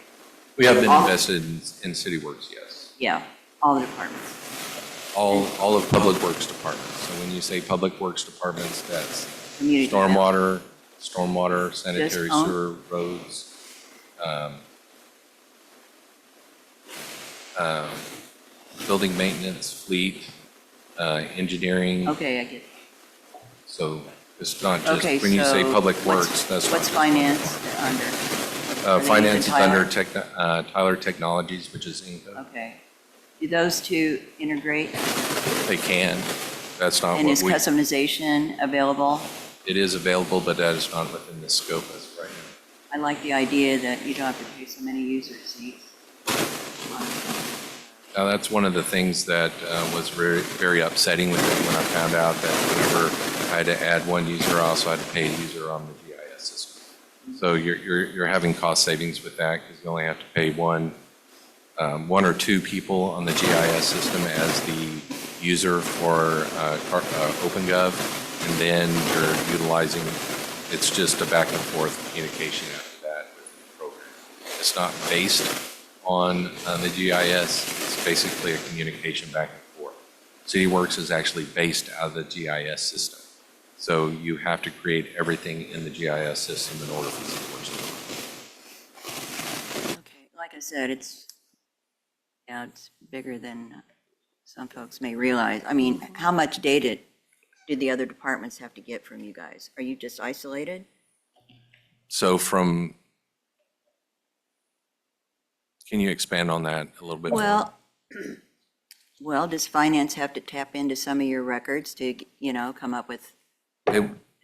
We have been invested in CityWorks, yes. Yeah, all the departments. All of Public Works departments. So when you say Public Works departments, that's Community stormwater, sanitary Just sewer, roads, building maintenance, fleet, engineering. Okay, I get it. So it's not just, Okay, when you say so Public what's- Works, that's not What's just. finance under? Are they Finance is using under Tyler? Tyler Technologies, which is Inco. Okay. Do those two integrate? They can. That's not And what is we, customization available? it is available, but that is not within the scope as of right now. I like the idea that you don't have to pay so many user seats. Now, that's one of the things that was very, very upsetting with me when I found out that whenever I had to add one user, I also had to pay a user on the GIS system. So you're having cost savings with that because you only have to pay one or two people on the GIS system as the user for OpenGov, and then you're utilizing, it's just a back and forth communication after that with the program. It's not based on the GIS, it's basically a communication back and forth. CityWorks is actually based out of the GIS system. So you have to create everything in the GIS system in order for CityWorks to work. Okay, like I said, it's bigger than some folks may realize. I mean, how much data did the other departments have to get from you guys? Are you just isolated? So can you expand on that a little bit more? Well, does finance have to tap into some of your records to, come up with,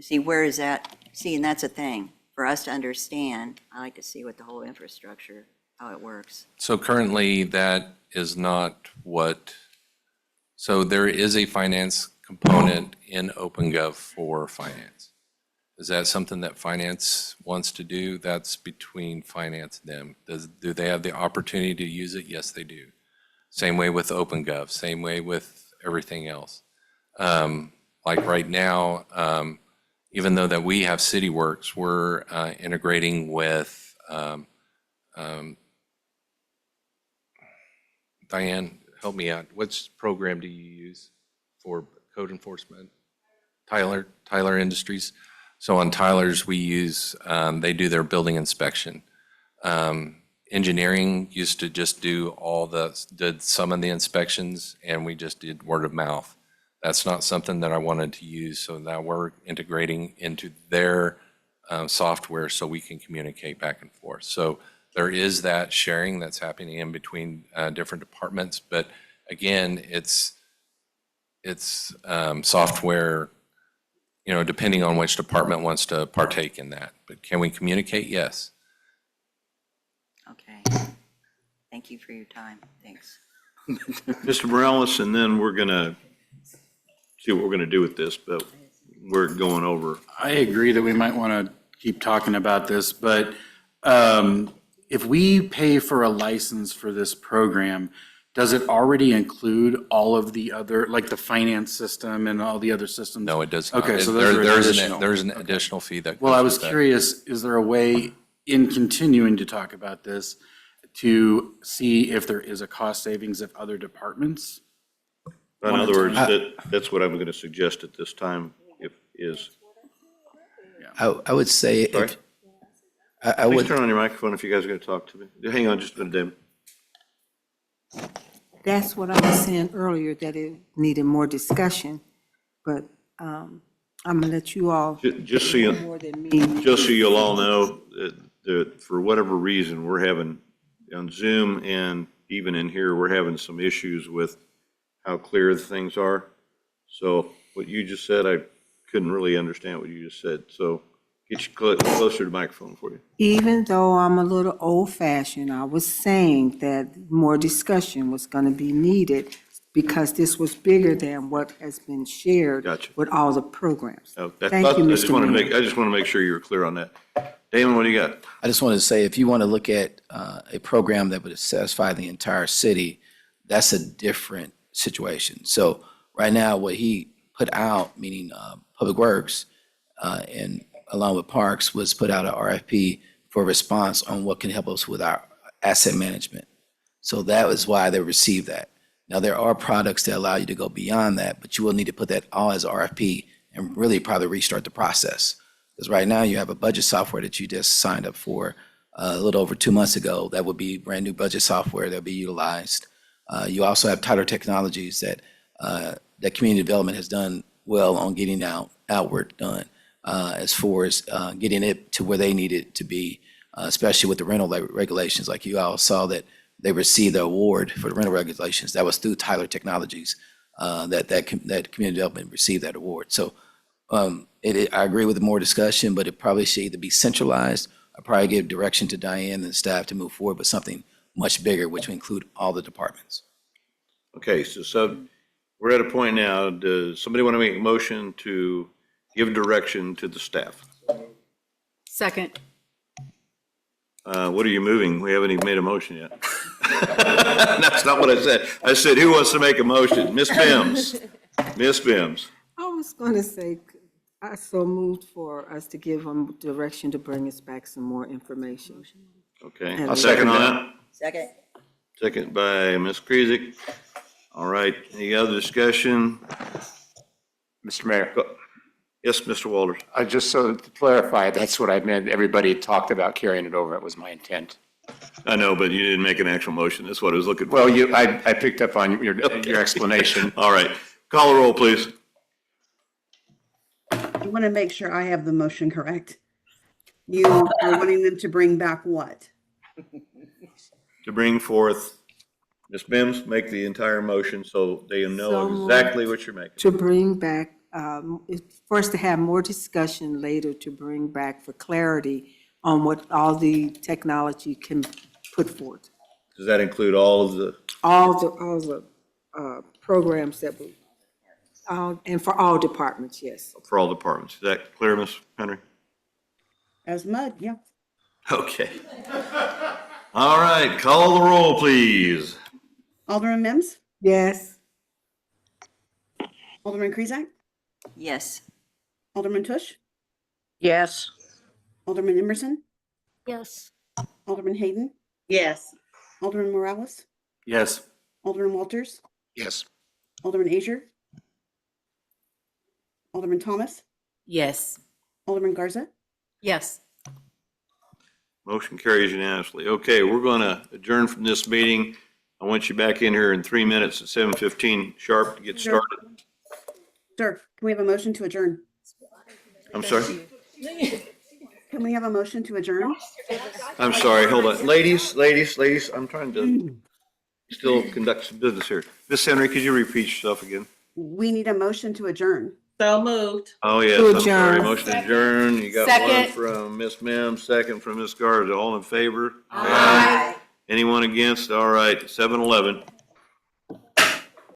see, where is that? See, and that's a thing. For us to understand, I like to see what the whole infrastructure, how it works. So currently, that is not so there is a finance component in OpenGov for finance. Is that something that finance wants to do? That's between finance and them. Do they have the opportunity to use it? Yes, they do. Same way with OpenGov, same way with everything else. Like right now, even though that we have CityWorks, we're integrating with, Diane, help me out. Which program do you use for code enforcement? Tyler Industries. So on Tyler's, we use, they do their building inspection. Engineering used to just did some of the inspections, and we just did word of mouth. That's not something that I wanted to use, so now we're integrating into their software so we can communicate back and forth. So there is that sharing that's happening in between different departments, but again, it's software, depending on which department wants to partake in that. But can we communicate? Yes. Okay. Thank you for your time. Thanks. Mr. Morales, and then we're going to see what we're going to do with this, but we're going over. I agree that we might want to keep talking about this, but if we pay for a license for this program, does it already include all of the other, like the finance system and all the other systems? No, it does not. Okay, so those are additional. There's an additional fee that goes Well, I was with that. curious, is there a way in continuing to talk about this to see if there is a cost savings if other departments? In other words, that's what I'm going to suggest at this time, I would say, if, I Please would, turn on your microphone if you guys are going to talk to me. Hang on just a minute, David. That's what I was saying earlier, that it needed more discussion, but I'm gonna let you all Just so you, more than me. just so you'll all know, that for whatever reason, we're having, on Zoom and even in here, we're having some issues with how clear the things are. So what you just said, I couldn't really understand what you just said. So get you closer to the microphone for you. Even though I'm a little old-fashioned, I was saying that more discussion was gonna be needed because this was bigger than what has been shared Gotcha. with all the programs. Oh, Thank you, I just Mr. wanted to Mayor. make, I just want to make sure you were clear on that. Damon, what do you got? I just wanted to say, if you want to look at a program that would satisfy the entire city, that's a different situation. So right now, what he put out, meaning Public Works, and along with Parks, was put out an RFP for a response on what can help us with our asset management. So that was why they received that. Now, there are products that allow you to go beyond that, but you will need to put that all as RFP and really probably restart the process. Because right now, you have a budget software that you just signed up for a little over 2 months ago. That would be brand new budget software that'll be utilized. You also have Tyler Technologies that community development has done well on getting outward done, as far as getting it to where they need it to be, especially with the rental regulations. Like you all saw that they received the award for the rental regulations. That was through Tyler Technologies that community development received that award. So I agree with the more discussion, but it probably should either be centralized or probably give direction to Diane and staff to move forward with something much bigger, which would include all the departments. Okay, so we're at a point now. Does somebody want to make a motion to give direction to the staff? Second. What are you moving? We haven't even made a motion yet. That's not what I said. I said, who wants to make a motion? Miss Bims. Miss Bims. I was gonna say, I so moved for us to give them direction to bring us back some more information. Okay, And I'll second on that. Second. Second by Ms. Krizik. All right, any other discussion? Mr. Mayor, Yes, Mr. Walters. just so to clarify, that's what I meant. Everybody talked about carrying it over. It was my intent. I know, but you didn't make an actual motion. That's what I was looking for. Well, I picked up on your explanation. All right, call the roll, please. I want to make sure I have the motion correct. You are wanting them to bring back what? To bring forth, Ms. Bims, make the entire motion so they know So exactly what you're making. To bring back, first to have more discussion, later to bring back for clarity on what all the technology can put forth. Does that include all of the, All the programs that we, and for all departments, yes. for all departments? Is that clear, Ms. Henry? As mud, yeah. Okay. All right, call the roll, please. Alderman Mims, Yes. Alderman Krizak, Yes. Alderman Tush, Yes. Alderman Emerson, Yes. Alderman Hayden, Yes. Alderman Morales, Yes. Alderman Walters, Yes. Alderman Azier, Alderman Thomas, Yes. Alderman Garza. Yes. Motion carries unanimously. Okay, we're going to adjourn from this meeting. I want you back in here in 3 minutes at 7:15 sharp to get Sure. started. Sir, can we have a motion to adjourn? I'm sorry? Can we have a motion to adjourn? I'm sorry, hold on. Ladies, I'm trying to still conduct some business here. Miss Henry, could you repeat yourself again? We need a motion to adjourn. So moved. Oh, yes, To I'm sorry. adjourn. Motion to adjourn. You got one Second. from Miss Mims, second from Miss Garza. All in favor? Aye. Anyone against? All right, 7-11.